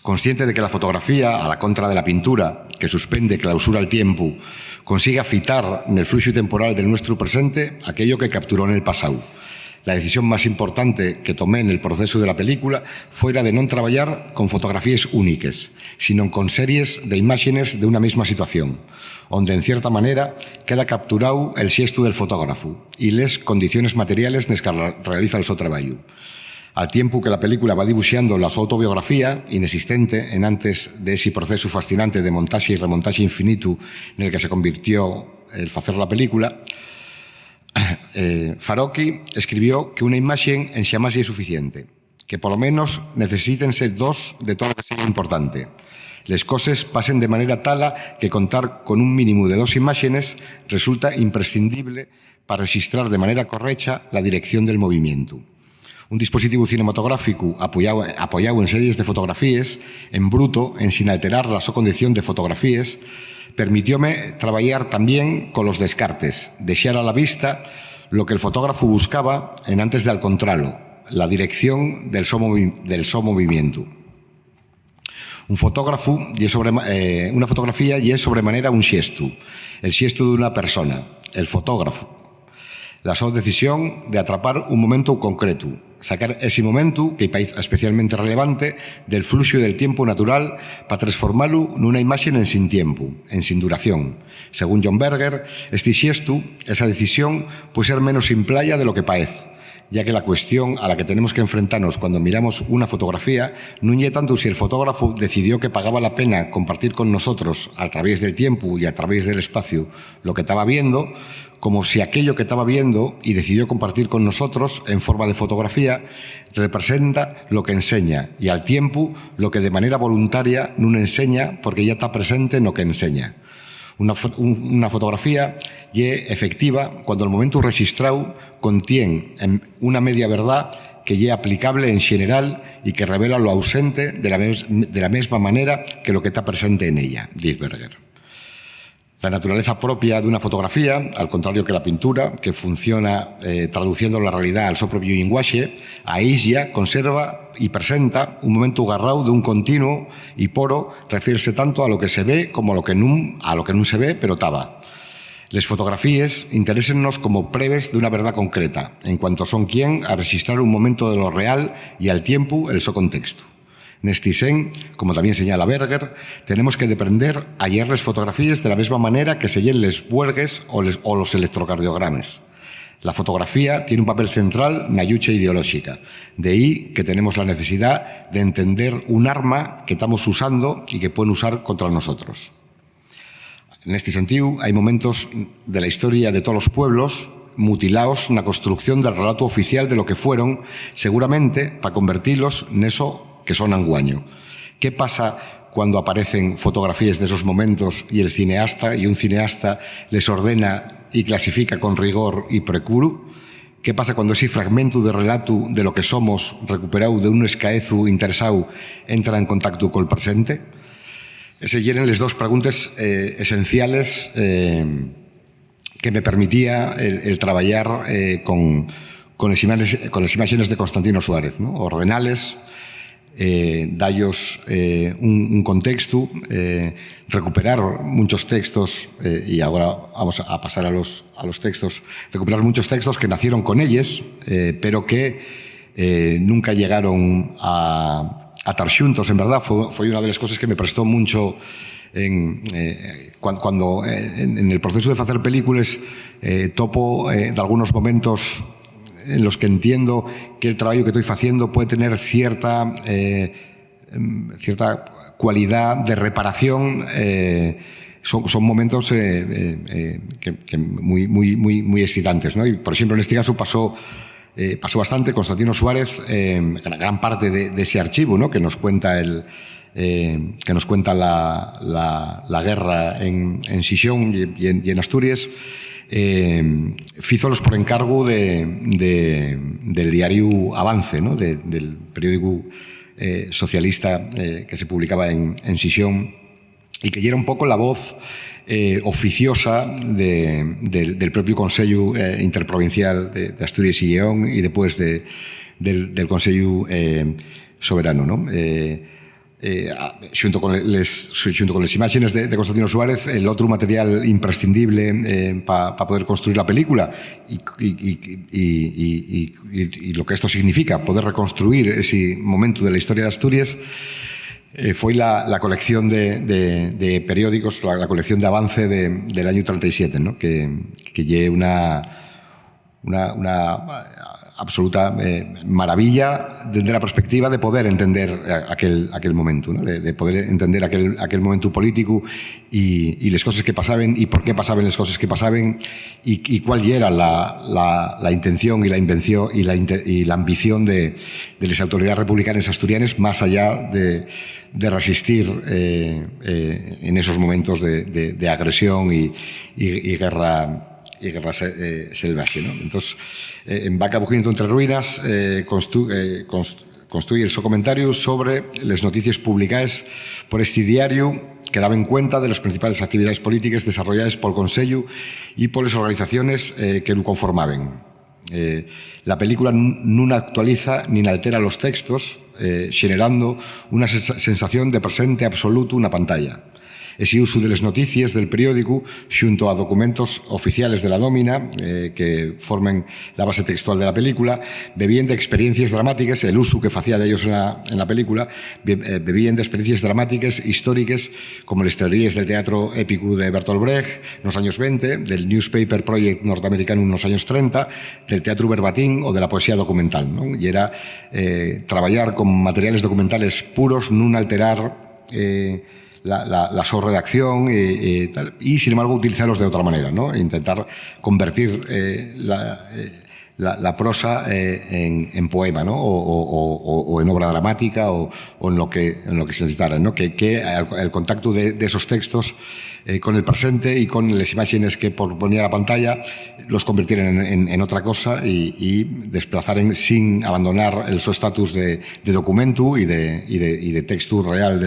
Consciente de que la fotografía, a la contra de la pintura, que suspende, clausura el tiempo, consiga fitar en el flujo temporal del nuestro presente aquello que capturó en el pasado. La decisión más importante que tomé en el proceso de la película fue la de no trabajar con fotografías únicas, sino con series de imágenes de una misma situación, donde en cierta manera queda capturado el xesto del fotógrafo y las condiciones materiales en las que realiza el so traballo. Al tiempo que la película va dibuixando la súa autobiografía, inexistente en antes de ese proceso fascinante de montaxe y remontaxe infinito en el que se convirtió el facer la película, Farouki escribió que una imagen en xamás é suficiente, que polo menos necesítense dos de todo lo que sea importante. Les coses pasen de manera tala que contar con un mínimo de dos imágenes resulta imprescindible para registrar de manera correcta la dirección del movimiento. Un dispositivo cinematográfico apoyado en series de fotografías, en bruto, en sin alterar la su condición de fotografías, permitióme trabajar también con los descartes, deixar a la vista lo que el fotógrafo buscaba en antes de encontrarlo, la dirección del so movimiento. Una fotografía y es sobremanera un xesto, el xesto de una persona, el fotógrafo. La súa decisión de atrapar un momento concreto, sacar ese momento, que parece especialmente relevante, del fluxo del tiempo natural para transformarlo nunha imaxe en sin tiempo, en sin duración. Según John Berger, este xesto, esa decisión, puede ser menos simplaya de lo que parece, ya que la cuestión a la que tenemos que enfrentarnos cuando miramos una fotografía no es tanto si el fotógrafo decidió que pagaba la pena compartir con nosotros a través del tiempo y a través del espacio lo que estaba viendo, como si aquello que estaba viendo y decidió compartir con nosotros en forma de fotografía representa lo que enseña y al tiempo lo que de manera voluntaria no enseña porque ya está presente en lo que enseña. Una fotografía es efectiva cuando el momento registrado contiene una media verdad que es aplicable en general y que revela lo ausente de la misma manera que lo que está presente en ella, dice Berger. La naturaleza propia de una fotografía, al contrario que la pintura, que funciona traduciendo la realidad al su propio lenguaje, a ella conserva y presenta un momento agarrado de un continuo y poro refiere tanto a lo que se ve como a lo que no se ve, pero estaba. Les fotografías interésennos como pruebas de una verdad concreta, en cuanto son quien a registrar un momento de lo real y al tiempo el su contexto. Nesti sen, como también señala Berger, tenemos que depender ayer las fotografías de la misma manera que se yen les buergues o los electrocardiogramas. La fotografía tiene un papel central en la lucha ideológica. De ahí que tenemos la necesidad de entender un arma que estamos usando y que pueden usar contra nosotros. En este sentido, hay momentos de la historia de todos los pueblos mutilados en la construcción del relato oficial de lo que fueron, seguramente para convertirlos en eso que son anguaño. ¿Qué pasa cuando aparecen fotografías de esos momentos y un cineasta les ordena y clasifica con rigor y precuro? ¿Qué pasa cuando ese fragmento de relato de lo que somos, recuperado de un escaezu interesado, entra en contacto con el presente? Esas eran las dos preguntas esenciales que me permitía el trabajar con las imágenes de Constantino Suárez, ¿no? Ordenales, dallos un contexto, recuperar muchos textos, y ahora vamos a pasar a los textos, recuperar muchos textos que nacieron con ellos, pero que nunca llegaron a estar juntos, en verdad. Fue una de las cosas que me prestó mucho cuando en el proceso de hacer películas topo de algunos momentos en los que entiendo que el trabajo que estoy haciendo puede tener cierta cualidad de reparación son momentos muy excitantes, ¿no? Y, por ejemplo, en este caso pasó bastante. Constantino Suárez, gran parte de ese archivo, ¿no?, que nos cuenta la guerra en Xixón y en Asturias, fízolos por encargo del diario Avance, ¿no?, del periódico socialista que se publicaba en Xixón, y que era un poco la voz oficiosa del propio Consello Interprovincial de Asturias y Lleón, y después del Consello Soberano, ¿no? Xunto con las imágenes de Constantino Suárez, el otro material imprescindible para poder construir la película, y lo que esto significa, poder reconstruir ese momento de la historia de Asturias, fue la colección de periódicos, la colección de Avance del año 37, ¿no?, que lleva una absoluta maravilla desde la perspectiva de poder entender aquel momento, ¿no?, de poder entender aquel momento político y las cosas que pasaban, y por qué pasaban las cosas que pasaban, y cuál era la intención y la invención y la ambición de las autoridades republicanas asturianas, más allá de resistir en esos momentos de agresión y guerra salvaje, ¿no? Entonces, en Vaca Bujiendo entre ruinas construye su comentario sobre las noticias publicadas por este diario, que daban cuenta de las principales actividades políticas desarrolladas por el Consello y por las organizaciones que lo conformaban. La película no actualiza ni altera los textos, generando una sensación de presente absoluto na pantalla. Ese uso de las noticias del periódico, xunto a documentos oficiales de la nómina, que formen la base textual de la película, bebían de experiencias dramáticas, el uso que facía de ellos en la película, bebían de experiencias dramáticas, históricas, como las teorías del teatro épico de Bertolt Brecht en los años 20, del Newspaper Project norteamericano en los años 30, del teatro verbatim o de la poesía documental, ¿no? Y era trabajar con materiales documentales puros, no alterar la redacción y sin embargo utilizarlos de otra manera, ¿no? Intentar convertir la prosa en poema, ¿no? o en obra dramática o en lo que se necesitara, ¿no? Que el contacto de esos textos con el presente y con las imágenes que ponía la pantalla los convirtieran en otra cosa y desplazaren sin abandonar su estatus de documento y de texto real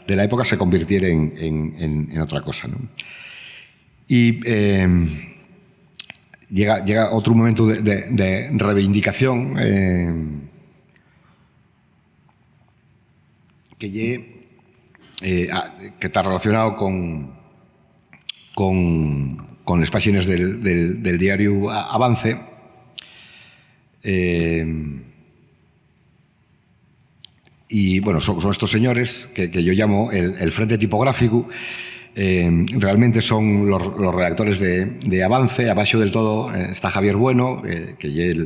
de la época, se convirtieran en otra cosa, ¿no? Y llega otro momento de reivindicación que está relacionado con las páginas del diario Avance, y bueno, son estos señores que yo llamo el Frente Tipográfico. Realmente son los redactores de Avance. Abajo del todo está Javier Bueno, que es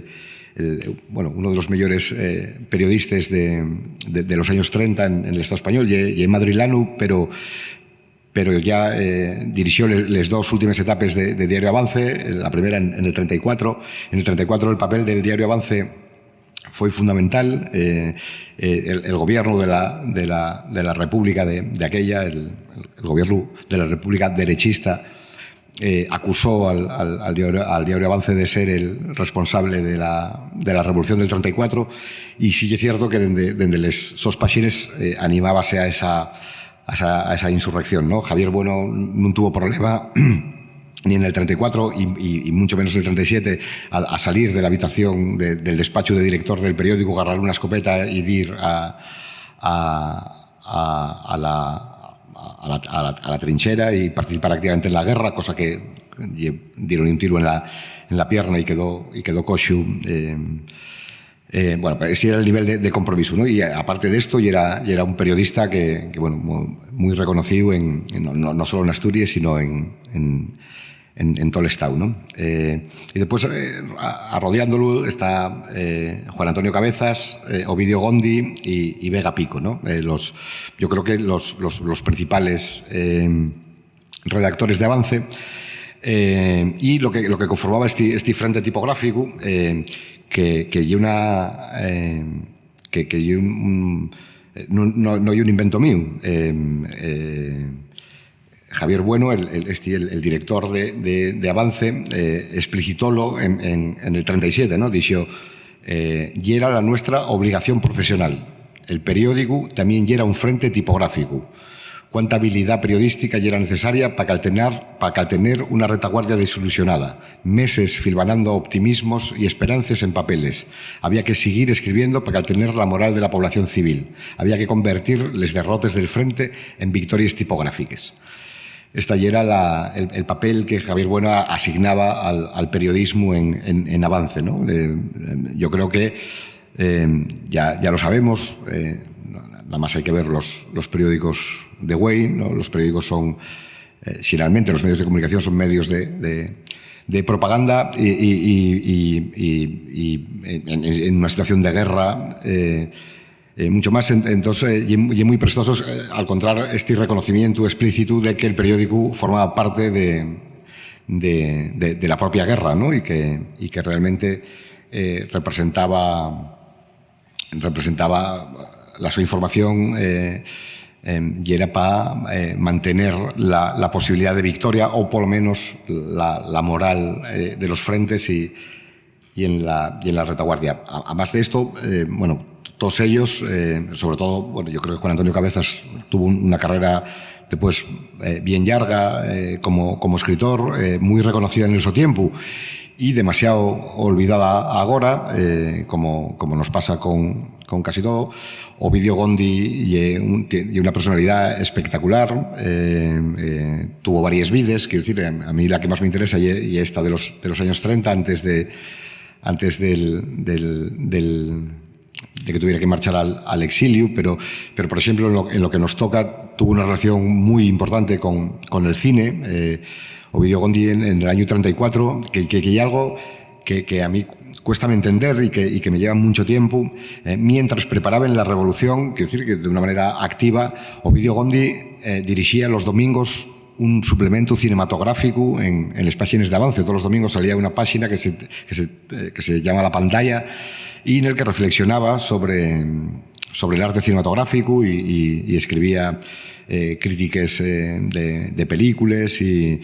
uno de los mayores periodistas de los años 30 en el Estado español, y madrilano, pero ya dirigió las dos últimas etapas de Diario Avance, la primera en el 34. En el 34 el papel del Diario Avance fue fundamental. El gobierno de la República de aquella, el gobierno de la República derechista, acusó al Diario Avance de ser el responsable de la Revolución del 34, y sí es cierto que desde las sus páginas animábase a esa insurrección, ¿no? Javier Bueno no tuvo problema ni en el 34 y mucho menos en el 37 a salir de la habitación del despacho de director del periódico, agarrar una escopeta y ir a la trinchera y participar activamente en la guerra, cosa que dieron un tiro en la pierna y quedó coxo. Bueno, ese era el nivel de compromiso, ¿no? Y aparte de esto, y era un periodista que bueno, muy reconocido no solo en Asturias, sino en todo el Estado, ¿no? Y después, arrodeándolo, está Juan Antonio Cabezas, Ovidio Gondi y Vega Pico, ¿no? Yo creo que los principales redactores de Avance, y lo que conformaba este frente tipográfico, que no hay un invento mío. Javier Bueno, el director de Avance, explicitólo en el 37, ¿no? Dixo, y era la nuestra obligación profesional. El periódico también era un frente tipográfico. Cuánta habilidad periodística ya era necesaria para caltener una retaguardia desilusionada. Meses filvanando optimismos y esperanzas en papeles. Había que seguir escribiendo para caltener la moral de la población civil. Había que convertir les derrotes del frente en victorias tipográficas. Esta ya era el papel que Javier Bueno asignaba al periodismo en Avance, ¿no? Yo creo que ya lo sabemos. Nada más hay que ver los periódicos de Wayne, ¿no? Los periódicos son, generalmente los medios de comunicación son medios de propaganda y en una situación de guerra mucho más. Entonces, y muy prestosos al encontrar este reconocimiento explícito de que el periódico formaba parte de la propia guerra, ¿no? y que realmente representaba la su información y era para mantener la posibilidad de victoria o por lo menos la moral de los frentes y en la retaguardia. Además de esto, bueno, todos ellos, sobre todo, bueno, yo creo que Juan Antonio Cabezas tuvo una carrera después bien larga como escritor, muy reconocida en su tiempo y demasiado olvidada ahora, como nos pasa con casi todo. Ovidio Gondi y una personalidad espectacular, tuvo varias vidas, quiero decir, a mí la que más me interesa y esta de los años 30, antes de que tuviera que marchar al exilio, pero por ejemplo, en lo que nos toca, tuvo una relación muy importante con el cine. Ovidio Gondi en el año 34, que hay algo que a mí cuesta entender y que me lleva mucho tiempo. Mientras preparaban la revolución, quiero decir que de una manera activa, Ovidio Gondi dirigía los domingos un suplemento cinematográfico en las páginas de Avance. Todos los domingos salía una página que se llama La Pantalla y en el que reflexionaba sobre el arte cinematográfico y escribía críticas de películas y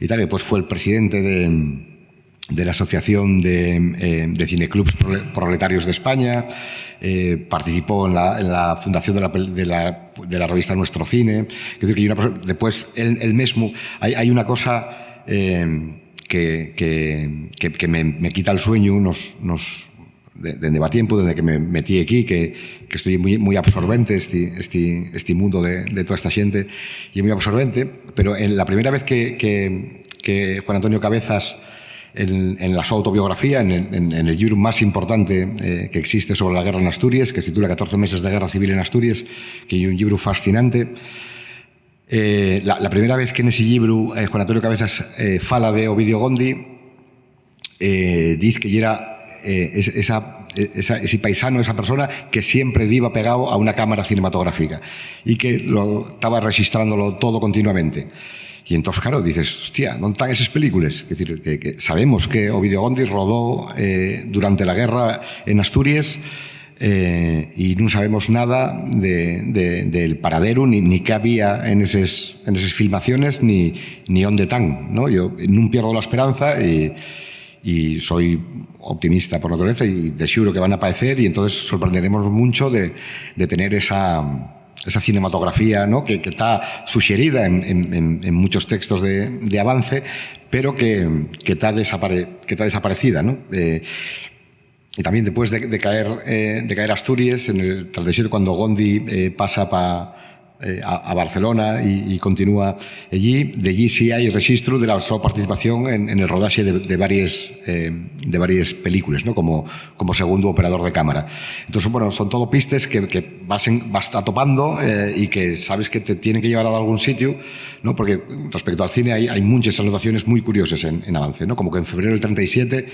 tal. Y después fue el presidente de la Asociación de Cineclubs Proletarios de España, participó en la fundación de la revista Nuestro Cine. Es decir, que después él mismo, hay una cosa que me quita el sueño, desde va tiempo, desde que me metí aquí, que estoy muy absorbente este mundo de toda esta gente, y es muy absorbente, pero en la primera vez que Juan Antonio Cabezas, en la su autobiografía, en el libro más importante que existe sobre la guerra en Asturias, que se titula 14 meses de guerra civil en Asturias, que es un libro fascinante. La primera vez que en ese libro Juan Antonio Cabezas fala de Ovidio Gondi, dice que era ese paisano, esa persona que siempre iba pegado a una cámara cinematográfica y que estaba registrándolo todo continuamente. Y entonces, claro, dices, hostia, ¿dónde están esas películas? Es decir, que sabemos que Ovidio Gondi rodó durante la guerra en Asturias y no sabemos nada del paradero, ni qué había en esas filmaciones, ni dónde están, ¿no? Yo no pierdo la esperanza y soy optimista por naturaleza y de seguro que van a aparecer y entonces sorprenderemos mucho de tener esa cinematografía, ¿no? que está sugerida en muchos textos de Avance, pero que está desaparecida, ¿no? Y también después de caer Asturias, en el 37, cuando Gondi pasa a Barcelona y continúa allí, de allí sí hay registro de la su participación en el rodaje de varias películas, ¿no? como segundo operador de cámara. Entonces, bueno, son todo pistas que vas topando y que sabes que te tienen que llevar a algún sitio, ¿no? Porque respecto al cine hay muchas anotaciones muy curiosas en Avance, ¿no? Como que en febrero del 37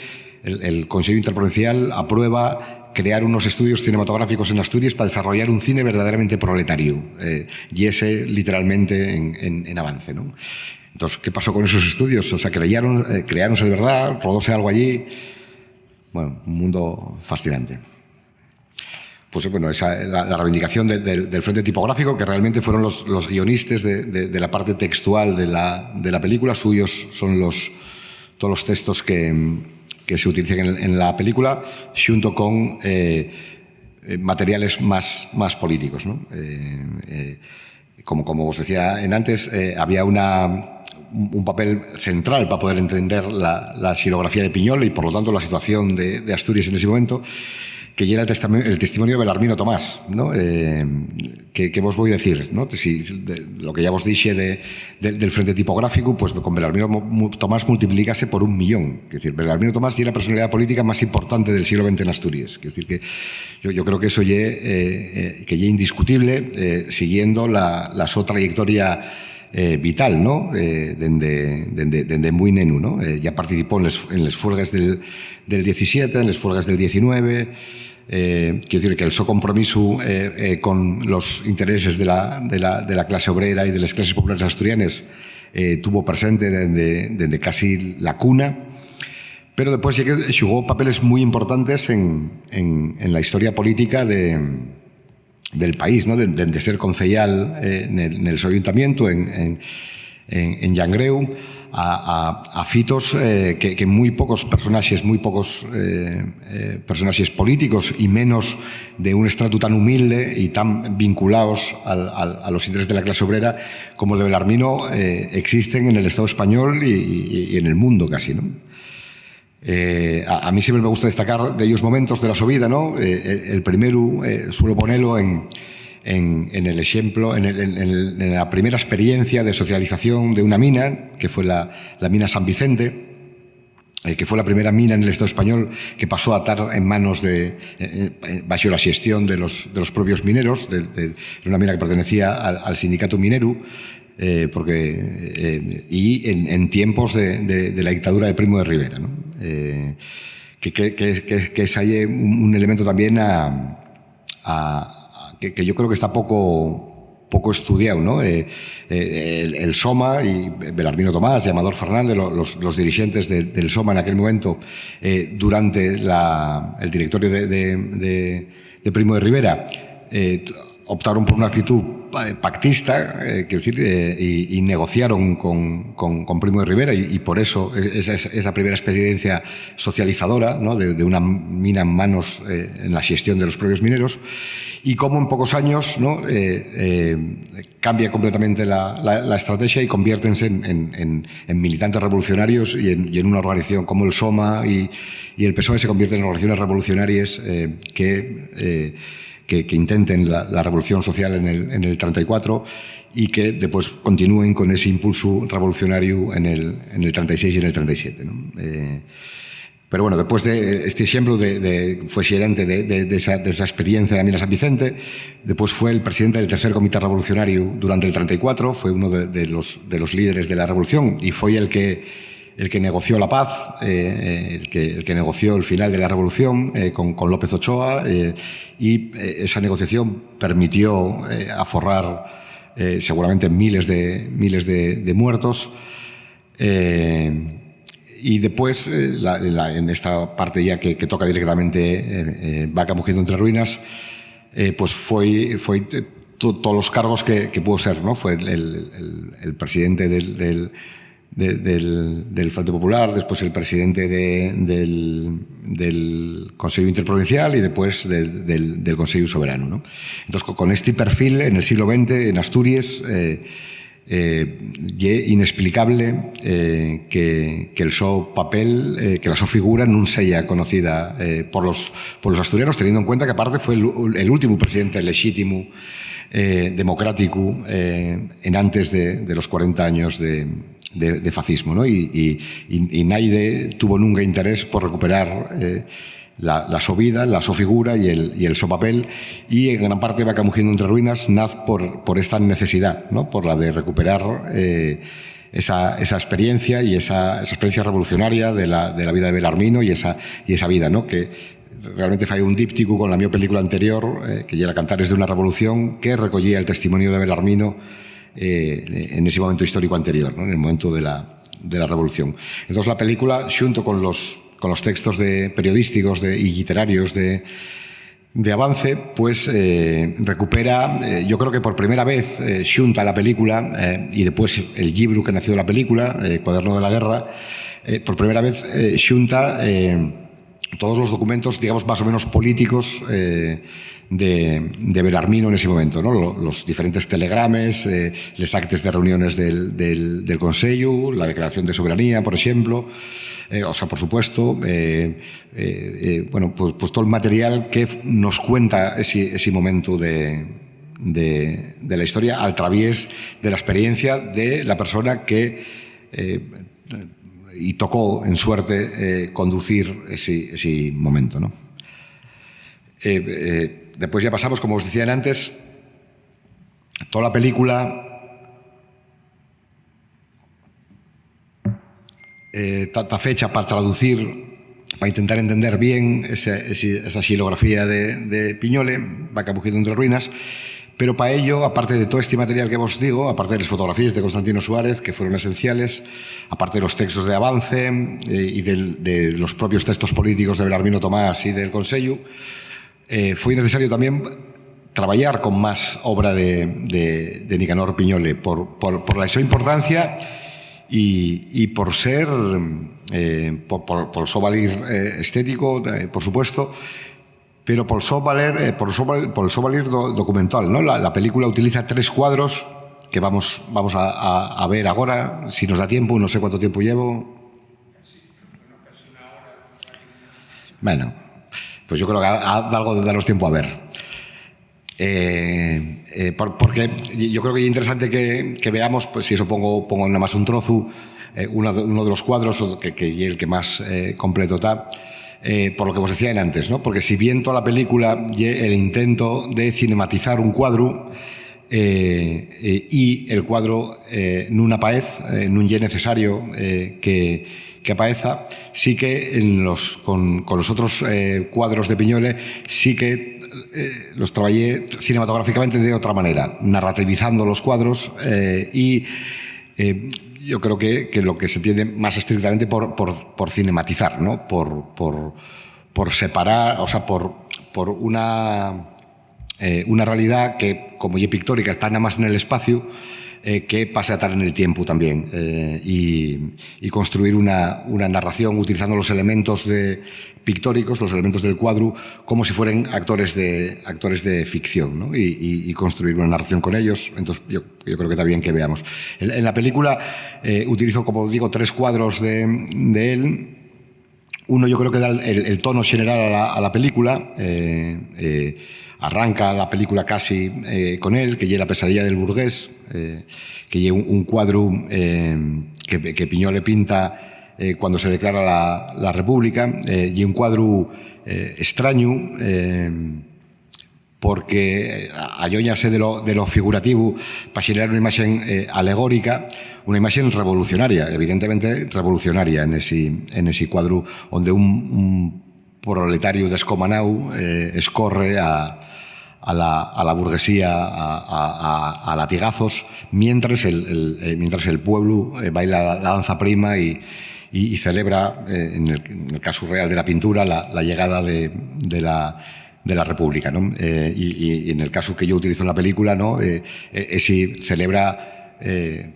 el Consejo Interprovincial aprueba crear unos estudios cinematográficos en Asturias para desarrollar un cine verdaderamente proletario, y ese literalmente en Avance, ¿no? Entonces, ¿qué pasó con esos estudios? O sea, creáronse de verdad, rodóse algo allí. Bueno, un mundo fascinante. Pues bueno, la reivindicación del frente tipográfico, que realmente fueron los guionistas de la parte textual de la película. Suyos son todos los textos que se utilizan en la película, junto con materiales más políticos, ¿no? Como os decía antes, había un papel central para poder entender la xilografía de Piñol y, por lo tanto, la situación de Asturias en ese momento, que era el testimonio de Belarmino Tomás, ¿no? Que vos voy a decir, ¿no? Lo que ya vos dije del frente tipográfico, pues con Belarmino Tomás multiplicase por 1.000.000. Es decir, Belarmino Tomás es la personalidad política más importante del siglo XX en Asturias. Es decir, que yo creo que eso es indiscutible, siguiendo la su trayectoria vital, ¿no? Dende muy nenu, ¿no? Ya participó en les fuergas del 17, en les fuergas del 19. Quiero decir que el su compromiso con los intereses de la clase obrera y de las clases populares asturianas tuvo presente desde casi la cuna, pero después jugó papeles muy importantes en la historia política del país, ¿no? De ser concejal en el su ayuntamiento, en Llangreu, a fitos que muy pocos personajes políticos, y menos de un estrato tan humilde y tan vinculados a los intereses de la clase obrera como el de Belarmino, existen en el Estado español y en el mundo casi, ¿no? A mí siempre me gusta destacar de ellos momentos de la su vida, ¿no? El primero suelo ponerlo en el ejemplo, en la primera experiencia de socialización de una mina, que fue la mina San Vicente, que fue la primera mina en el Estado español que pasó a estar en manos bajo la gestión de los propios mineros, de una mina que pertenecía al sindicato minero, y en tiempos de la dictadura de Primo de Rivera, ¿no? Que es ahí un elemento también que yo creo que está poco estudiado, ¿no? El SOMA y Belarmino Tomás y Amador Fernández, los dirigentes del SOMA en aquel momento, durante el directorio de Primo de Rivera, optaron por una actitud pactista, quiero decir, y negociaron con Primo de Rivera, y por eso esa primera experiencia socializadora, ¿no? de una mina en manos en la gestión de los propios mineros, y cómo en pocos años, ¿no? Cambia completamente la estrategia y conviértense en militantes revolucionarios, y en una organización como el SOMA y el PSOE se convierten en organizaciones revolucionarias que intenten la revolución social en el 34, y que después continúen con ese impulso revolucionario en el 36 y en el 37, ¿no? Pero bueno, después de este ejemplo fue gerente de esa experiencia en la mina San Vicente, después fue el presidente del tercer comité revolucionario durante el 34, fue uno de los líderes de la revolución, y fue el que negoció la paz, el que negoció el final de la revolución con López Ochoa, y esa negociación permitió aforrar seguramente miles de muertos. Y después, en esta parte ya que toca directamente Vaca Mugiendo entre ruinas, pues fue todos los cargos que pudo ser, ¿no? Fue el presidente del Frente Popular, después el presidente del Consejo Interprovincial y después del Consejo Soberano, ¿no? Entonces, con este perfil en el siglo XX en Asturias, es inexplicable que el su papel, que la su figura no sea conocida por los asturianos, teniendo en cuenta que aparte fue el último presidente legítimo democrático en antes de los 40 años de fascismo, ¿no? Y nadie tuvo nunca interés por recuperar la su vida, la su figura y el su papel, y en gran parte Vaca Mugiendo entre ruinas nace por esta necesidad, ¿no? Por la de recuperar esa experiencia y esa experiencia revolucionaria de la vida de Belarmino y esa vida, ¿no? Que realmente fue un díptico con la mi película anterior, que ya era Cantares de una revolución, que recogía el testimonio de Belarmino en ese momento histórico anterior, ¿no? En el momento de la Revolución. Entonces la película, xunto con los textos periodísticos y literarios de Avance, pues recupera, yo creo que por primera vez xunta la película y después el libro que nació de la película, Cuaderno de la Guerra, por primera vez xunta todos los documentos, digamos, más o menos políticos de Belarmino en ese momento, ¿no? Los diferentes telegrames, les actes de reuniones del Consello, la declaración de soberanía, por ejemplo, por supuesto, bueno, pues todo el material que nos cuenta ese momento de la historia a través de la experiencia de la persona que y tocó en suerte conducir ese momento, ¿no? Después ya pasamos, como os decían antes, toda la película está fecha para traducir, para intentar entender bien esa xilografía de Piñole, Vaca Mugido entre ruinas, pero para ello, aparte de todo este material que vos digo, aparte de las fotografías de Constantino Suárez, que fueron esenciales, aparte de los textos de Avance y de los propios textos políticos de Belarmino Tomás y del Consello, fue necesario también traballar con más obra de Nicanor Piñole por la súa importancia y por ser por el so valir estético, por supuesto, pero por el so valir documental, ¿no? La película utiliza 3 cuadros que vamos a ver ahora, si nos da tiempo, no sé cuánto tiempo llevo. Bueno, pues yo creo que da algo de darnos tiempo a ver. Porque yo creo que es interesante que veamos, pues si eso pongo nada más un trozo, uno de los cuadros que es el que más completo está, por lo que vos decían antes, ¿no? Porque si bien toda la película el intento de cinematizar un cuadro y el cuadro nun apaez, nun lle necesario que apaeza, sí que con los otros cuadros de Piñole sí que los trabajé cinematográficamente de otra manera, narrativizando los cuadros y yo creo que lo que se entiende más estrictamente por cinematizar, ¿no? Por separar, o sea, por una realidad que, como es pictórica, está nada más en el espacio, que pase a estar en el tiempo también y construir una narración utilizando los elementos pictóricos, los elementos del cuadro, como si fueran actores de ficción, ¿no? Y construir una narración con ellos. Entonces yo creo que está bien que veamos. En la película utilizo, como digo, 3 cuadros de él. Uno yo creo que da el tono general a la película. Arranca la película casi con él, que es La pesadilla del burgués, que es un cuadro que Piñole pinta cuando se declara la República, y un cuadro extraño porque allóñase de lo figurativo para generar una imagen alegórica, una imagen revolucionaria, evidentemente revolucionaria en ese cuadro donde un proletario descomanau escorre a la burguesía a latigazos mientras el pueblo baila la danza prima y celebra, en el caso real de la pintura, la llegada de la República, ¿no? Y en el caso que yo utilizo en la película, ¿no? Sí celebra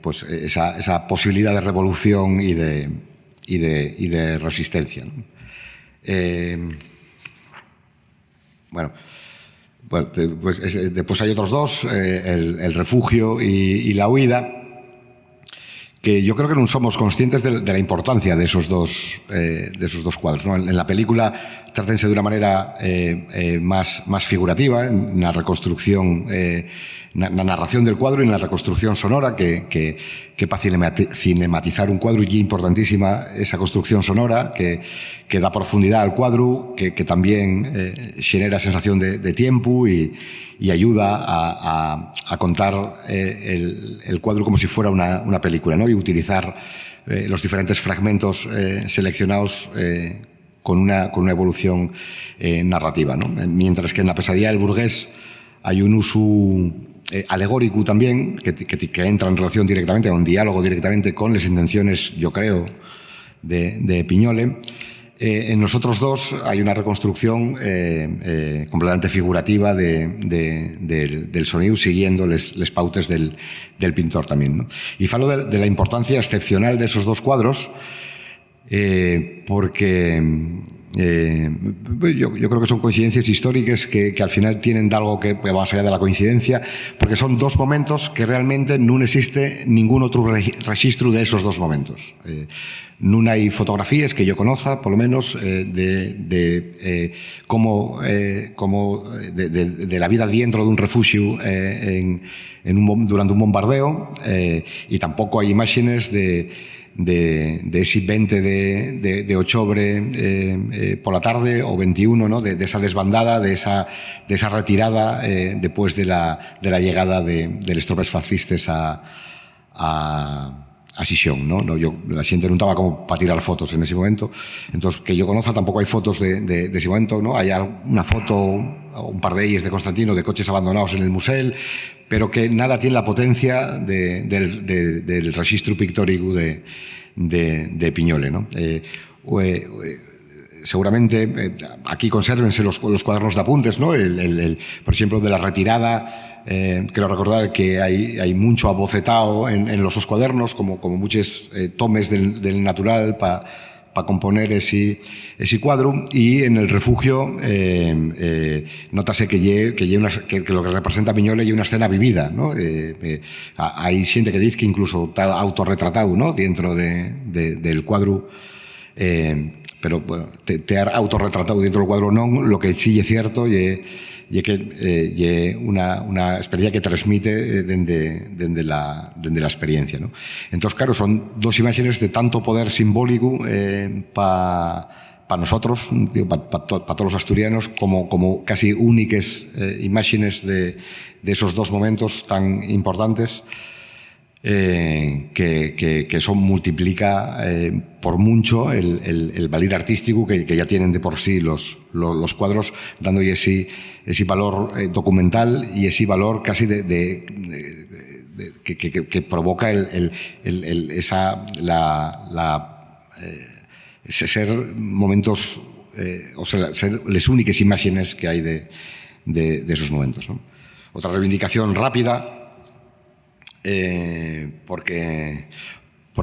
pues esa posibilidad de revolución y de resistencia, ¿no? Bueno, pues después hay otros 2, el refugio y la huida, que yo creo que no somos conscientes de la importancia de esos dos cuadros, ¿no? En la película trátense de una manera más figurativa, en la reconstrucción, la narración del cuadro y en la reconstrucción sonora, que para cinematizar un cuadro es importantísima esa construcción sonora, que da profundidad al cuadro, que también genera sensación de tiempo y ayuda a contar el cuadro como si fuera una película, ¿no? Y utilizar los diferentes fragmentos seleccionados con una evolución narrativa, ¿no? Mientras que en La pesadilla del burgués hay un uso alegórico también, que entra en relación directamente, un diálogo directamente con las intenciones, yo creo, de Piñole. En nosotros dos hay una reconstrucción completamente figurativa del sonido, siguiendo les pautes del pintor también, ¿no? Y falo de la importancia excepcional de esos dos cuadros, porque yo creo que son coincidencias históricas que al final tienen de algo que va más allá de la coincidencia, porque son dos momentos que realmente no existe ningún otro registro de esos dos momentos. No hay fotografías que yo conozca, por lo menos, de la vida dentro de un refugio durante un bombardeo, y tampoco hay imágenes de ese 20 de octubre por la tarde, o 21, ¿no? de esa desbandada, de esa retirada después de la llegada de las tropas fascistas a Sisión, ¿no? La xente non estaba como para tirar fotos en ese momento. Entonces, que yo conozca, tampoco hay fotos de ese momento, ¿no? Hay una foto, un par de ellas de Constantino, de coches abandonados en el museo, pero que nada tiene la potencia del registro pictórico de Piñole, ¿no? Seguramente aquí consérvense los cuadernos de apuntes, ¿no? Por ejemplo, de la retirada. Quiero recordar que hay mucho abocetado en los cuadernos, como muchos tomes del natural para componer ese cuadro, y en el refugio nótase que lo que representa Piñole es una escena vivida, ¿no? Hay gente que dice que incluso está autorretratado, ¿no? Dentro del cuadro, pero bueno, te ha autorretratado dentro del cuadro non, lo que sí es cierto y que una experiencia que transmite desde la experiencia, ¿no? Entonces, claro, son dos imágenes de tanto poder simbólico para nosotros, para todos los asturianos, como casi únicas imágenes de esos dos momentos tan importantes, que eso multiplica por mucho el valor artístico que ya tienen de por sí los cuadros, dando ese valor documental y ese valor casi que provoca ser momentos, o sea, ser las únicas imágenes que hay de esos momentos, ¿no? Otra reivindicación rápida, porque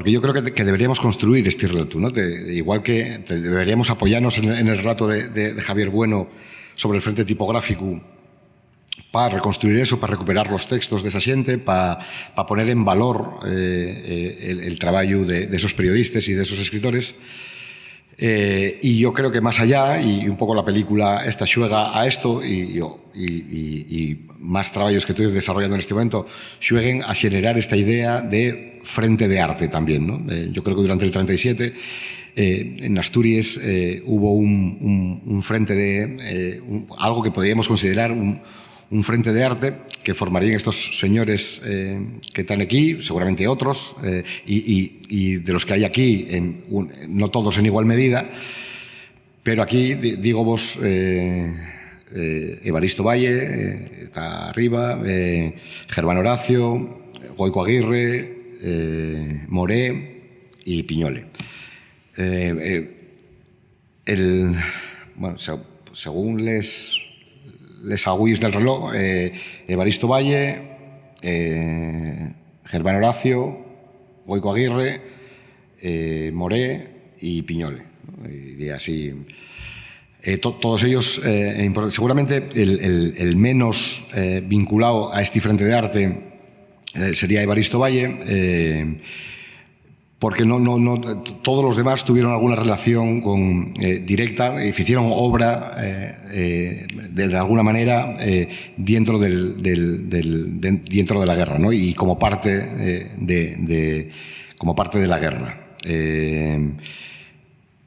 yo creo que deberíamos construir este relato, ¿no? Igual que deberíamos apoyarnos en el relato de Javier Bueno sobre el frente tipográfico, para reconstruir eso, para recuperar los textos de esa gente, para poner en valor el trabajo de esos periodistas y de esos escritores. Y yo creo que más allá, y un poco la película esta juega a esto, y más trabajos que estoy desarrollando en este momento jueguen a generar esta idea de frente de arte también, ¿no? Yo creo que durante el 37 en Asturias hubo un frente de algo que podríamos considerar un frente de arte que formarían estos señores que están aquí, seguramente otros, y de los que hay aquí, no todos en igual medida, pero aquí, digo vos, Evaristo Valle, está arriba, Germán Horacio, Goico Aguirre, Moré y Piñole. Bueno, según les agüis del reloj, Evaristo Valle, Germán Horacio, Goico Aguirre, Moré y Piñole, ¿no? Y así, todos ellos, seguramente el menos vinculado a este frente de arte sería Evaristo Valle, porque todos los demás tuvieron alguna relación directa, hicieron obra de alguna manera dentro de la guerra, ¿no? Y como parte de la guerra.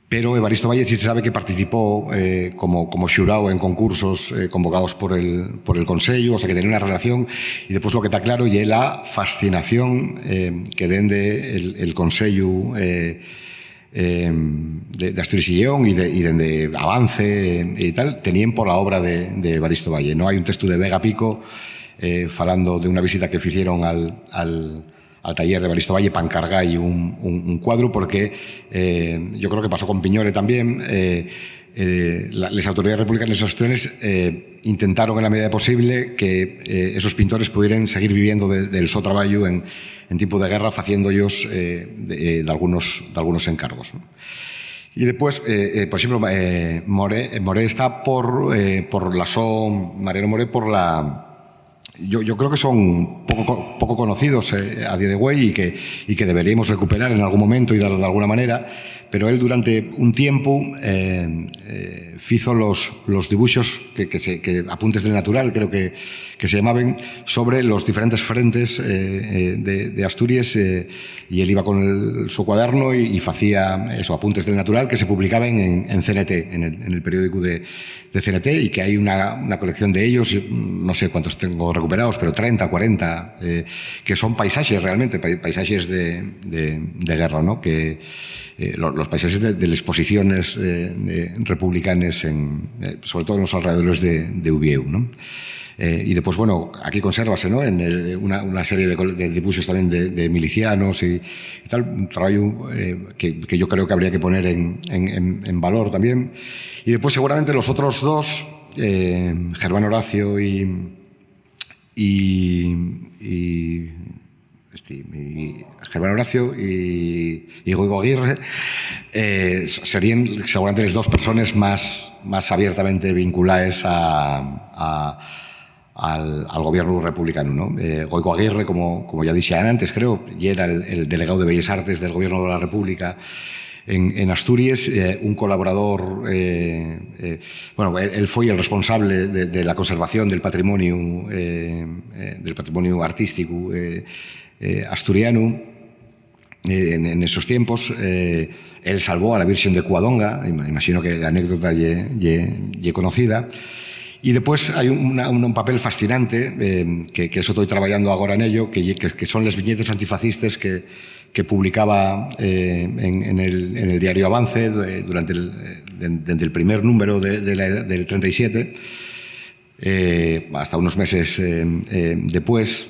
Pero Evaristo Valle sí se sabe que participó como xurao en concursos convocados por el Consello, o sea que tenía una relación, y después lo que está claro y es la fascinación que dende el Consello de Asturias y Lleón y de Avance y tal, tenían por la obra de Evaristo Valle, ¿no? Hay un texto de Vega Pico falando de unha visita que fixeron al taller de Balisto Valle para encargar un cuadro, porque yo creo que pasó con Piñore también. Las autoridades republicanas asturianas intentaron en la medida posible que esos pintores pudieran seguir viviendo del su trabajo en tiempo de guerra, haciendo ellos de algunos encargos, ¿no? Y después, por ejemplo, Moré está por la Mariano Moré por la... Yo creo que son poco conocidos a día de hoy y que deberíamos recuperar en algún momento y darlo de alguna manera, pero él durante un tiempo hizo los dibujos que apuntes del natural, creo que se llamaban, sobre los diferentes frentes de Asturias, y él iba con su cuaderno y hacía esos apuntes del natural que se publicaban en CNT, en el periódico de CNT, y que hay una colección de ellos, no sé cuántos tengo recuperados, pero 30, 40, que son paisajes realmente, paisajes de guerra, ¿no? Que los paisajes de las exposiciones republicanas, sobre todo en los alrededores de Ubieu, ¿no? Y después, bueno, aquí consérvase, ¿no? En una serie de dibujos también de milicianos y tal, un trabajo que yo creo que habría que poner en valor también. Y después seguramente los otros dos, Germán Horacio y Germán Horacio y Goico Aguirre, serían seguramente las dos personas más abiertamente vinculadas al gobierno republicano, ¿no? Goico Aguirre, como ya dije antes, creo, y era el delegado de Bellas Artes del gobierno de la República en Asturias, un colaborador, bueno, él fue el responsable de la conservación del patrimonio artístico asturiano en esos tiempos. Él salvó a la Virgen de Covadonga, imagino que la anécdota ye conocida. Y después hay un papel fascinante, que eso estoy trabajando ahora en ello, que son las viñetas antifascistas que publicaba en el diario Avance durante el primer número del 37, hasta unos meses después,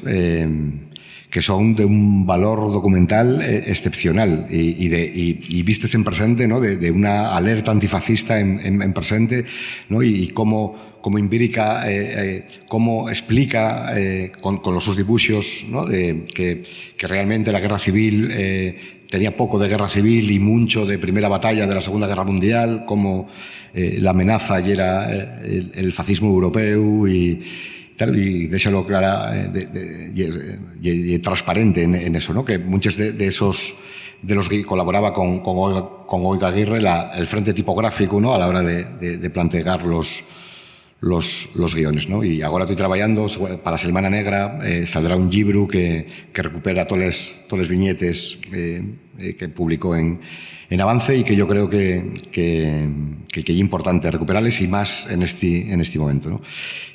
que son de un valor documental excepcional y vistes en presente, ¿no? de una alerta antifascista en presente, ¿no? Y cómo empírica, cómo explica con los sus dibujos, ¿no? que realmente la guerra civil tenía poco de guerra civil y mucho de primera batalla de la Segunda Guerra Mundial, cómo la amenaza y era el fascismo europeo y déxalo clara y transparente en eso, ¿no? Que muchos de los que colaboraba con Goico Aguirre, el frente tipográfico, ¿no? A la hora de plantear los guiones, ¿no? Y ahora estoy trabajando para la Semana Negra, saldrá un libro que recupera todas las viñetes que publicó en Avance y que yo creo que es importante recuperarles y más en este momento, ¿no?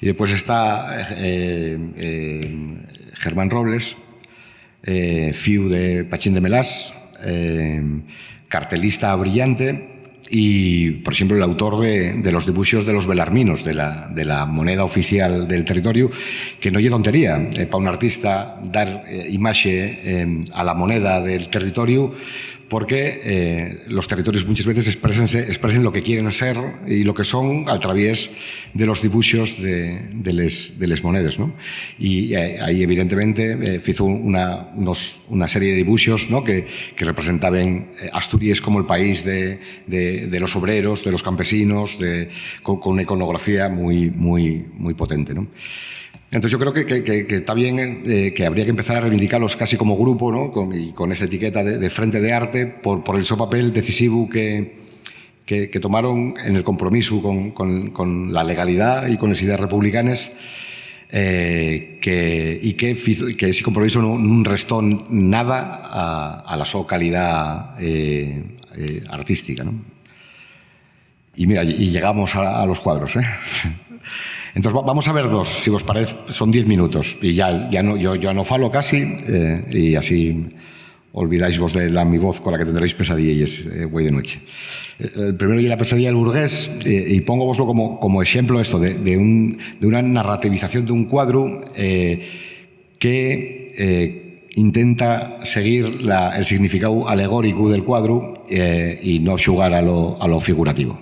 Y después está Germán Robles, fiu de Pachín de Melás, cartelista brillante y, por ejemplo, el autor de los dibujos de los belarminos, de la moneda oficial del territorio, que no es tontería para un artista dar imagen a la moneda del territorio, porque los territorios muchas veces expresen lo que quieren ser y lo que son a través de los dibujos de les monedas, ¿no? Y ahí evidentemente hizo una serie de dibujos, ¿no? que representaban Asturias como el país de los obreros, de los campesinos, con una iconografía muy potente, ¿no? Entonces yo creo que está bien que habría que empezar a reivindicarlos casi como grupo, ¿no? con esta etiqueta de frente de arte por el su papel decisivo que tomaron en el compromiso con la legalidad y con las ideas republicanas, que ese compromiso no restó nada a la su calidad artística, ¿no? Y mira, y llegamos a los cuadros, ¿eh? Entonces vamos a ver dos, si os parece, son 10 minutos y ya no, yo no falo casi y así olvidáis vos de mi voz con la que tendréis pesadillas güey de noche. El primero es La pesadilla del burgués, y pongo voslo como ejemplo esto de una narrativización de un cuadro que intenta seguir el significado alegórico del cuadro y no xugar a lo figurativo.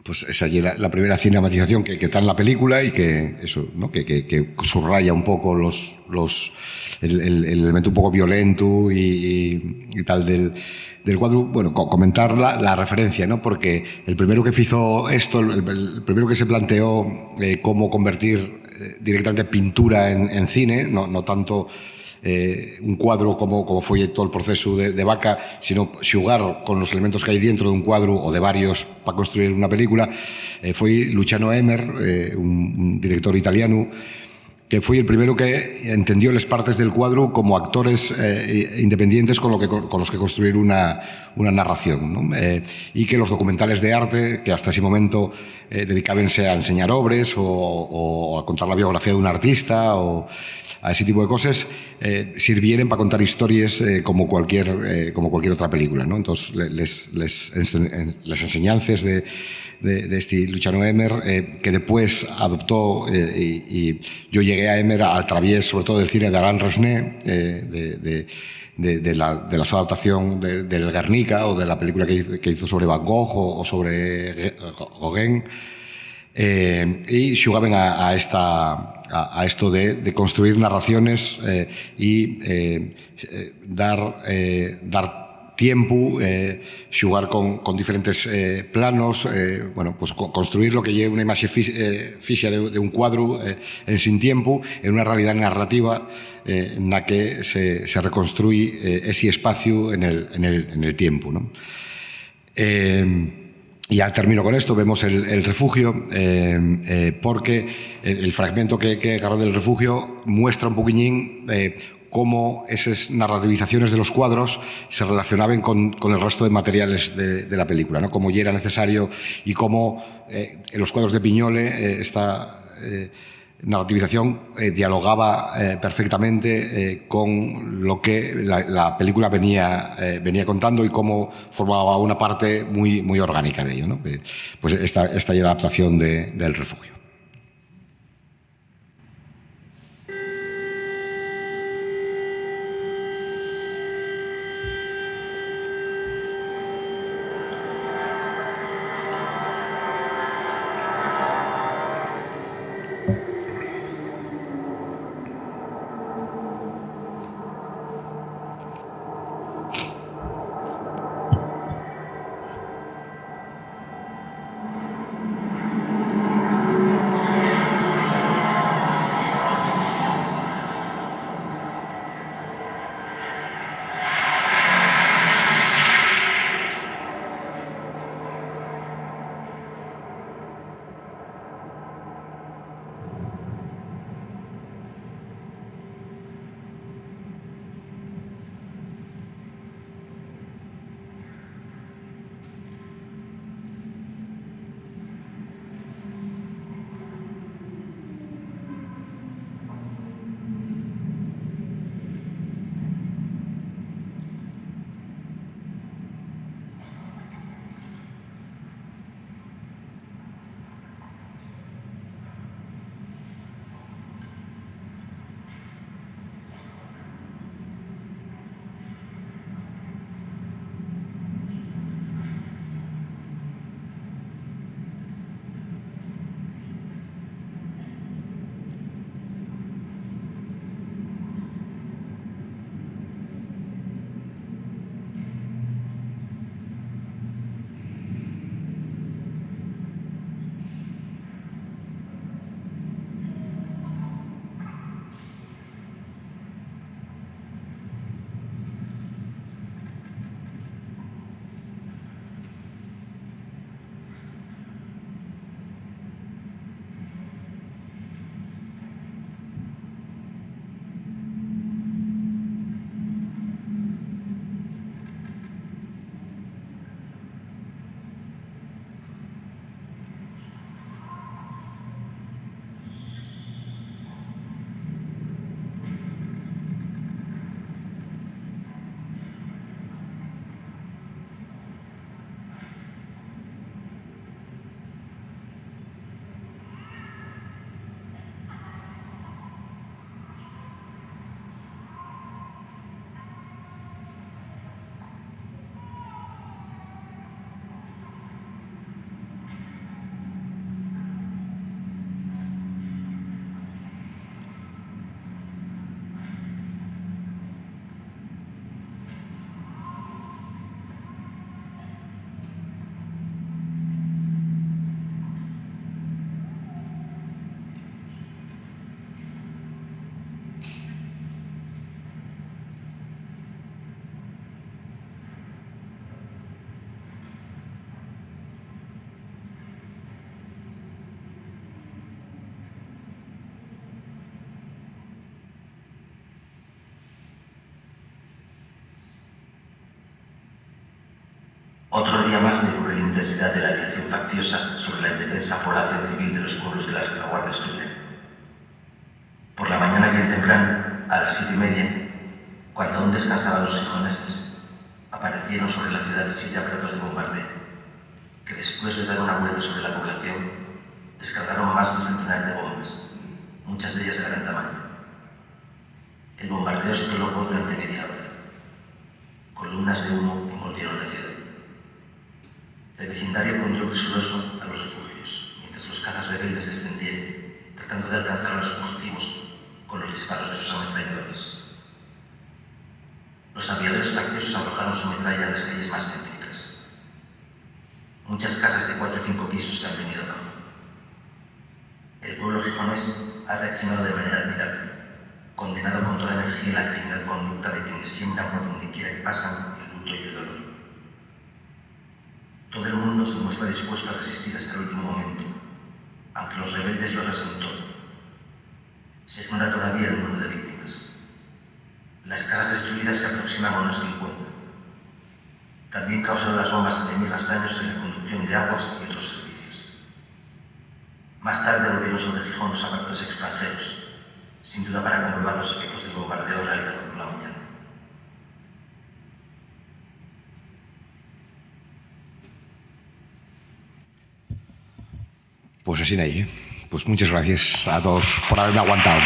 Pues esa es la primera cinematización que está en la película y que eso, ¿no? que subraya un poco el elemento un poco violento y tal del cuadro. Bueno, comentar la referencia, ¿no? Porque el primero que hizo esto, el primero que se planteó cómo convertir directamente pintura en cine, no tanto un cuadro como fue todo el proceso de Vaca, sino xugar con los elementos que hay dentro de un cuadro o de varios para construir una película, fue Luciano Emer, un director italiano, que fue el primero que entendió las partes del cuadro como actores independientes con los que construir una narración, ¿no? Y que los documentales de arte, que hasta ese momento dedicábanse a enseñar obras o a contar la biografía de un artista o a ese tipo de cosas, sirvieran para contar historias como cualquier otra película, ¿no? Entonces, las enseñanzas de este Luciano Emer, que después adoptó, y yo llegué a Emer al través, sobre todo del cine de Alain Resnais, de la adaptación del Guernica o de la película que hizo sobre Van Gogh o sobre Gauguin, y xugaban a esto de construir narraciones y dar tiempo, xugar con diferentes planos, bueno, pues construir lo que lleve una imagen fixa de un cuadro en sin tiempo, en una realidad narrativa en la que se reconstruye ese espacio en el tiempo, ¿no? Y al termino con esto, vemos el refugio, porque el fragmento que agarró del refugio muestra un poquillín cómo esas narrativizaciones de los cuadros se relacionaban con el resto de materiales de la película, ¿no? Cómo ya era necesario y cómo en los cuadros de Piñole está narrativización dialogaba perfectamente con lo que la película venía contando y cómo formaba una parte muy, muy orgánica de ello, ¿no? Pues esta es la adaptación del Refugio. Otro día más de cruel intensidad de la aviación facciosa sobre la indefensa población civil de los pueblos de la retaguardia asturiana. Por la mañana bien temprano, a las 7:30, cuando aún descansaban los gijoneses, aparecieron sobre la ciudad 7 aparatos de bombardeo, que después de dar una vuelta sobre la población, descargaron más de un centenar de bombas, muchas de ellas de gran tamaño. El bombardeo se prolongó durante media hora. Columnas de humo envolvieron la ciudad. El vecindario corrió presuroso a los refugios, mientras los cazas rebeldes descendieron, tratando de alcanzar a los fugitivos con los disparos de sus ametralladores. Los aviadores facciosos arrojaron su metralla a las calles más céntricas. Muchas casas de 4 o 5 pisos se han venido abajo. El pueblo gijonés ha reaccionado de manera admirable, condenado con toda energía la criminal conducta de quienes siembran por donde quiera que pasan el luto y el dolor. Todo el mundo se muestra dispuesto a resistir hasta el último momento, aunque los rebeldes lo arrasen todo. Se ignora todavía el número de víctimas. Las casas destruidas se aproximan a unos 50. También causaron las bombas enemigas daños en la conducción de aguas y otros servicios. Más tarde volvieron sobre Gijón los aparatos extranjeros, sin duda para comprobar los efectos del bombardeo realizado por la mañana. Pues así, Ney. Pues muchas gracias a todos por haberme aguantado.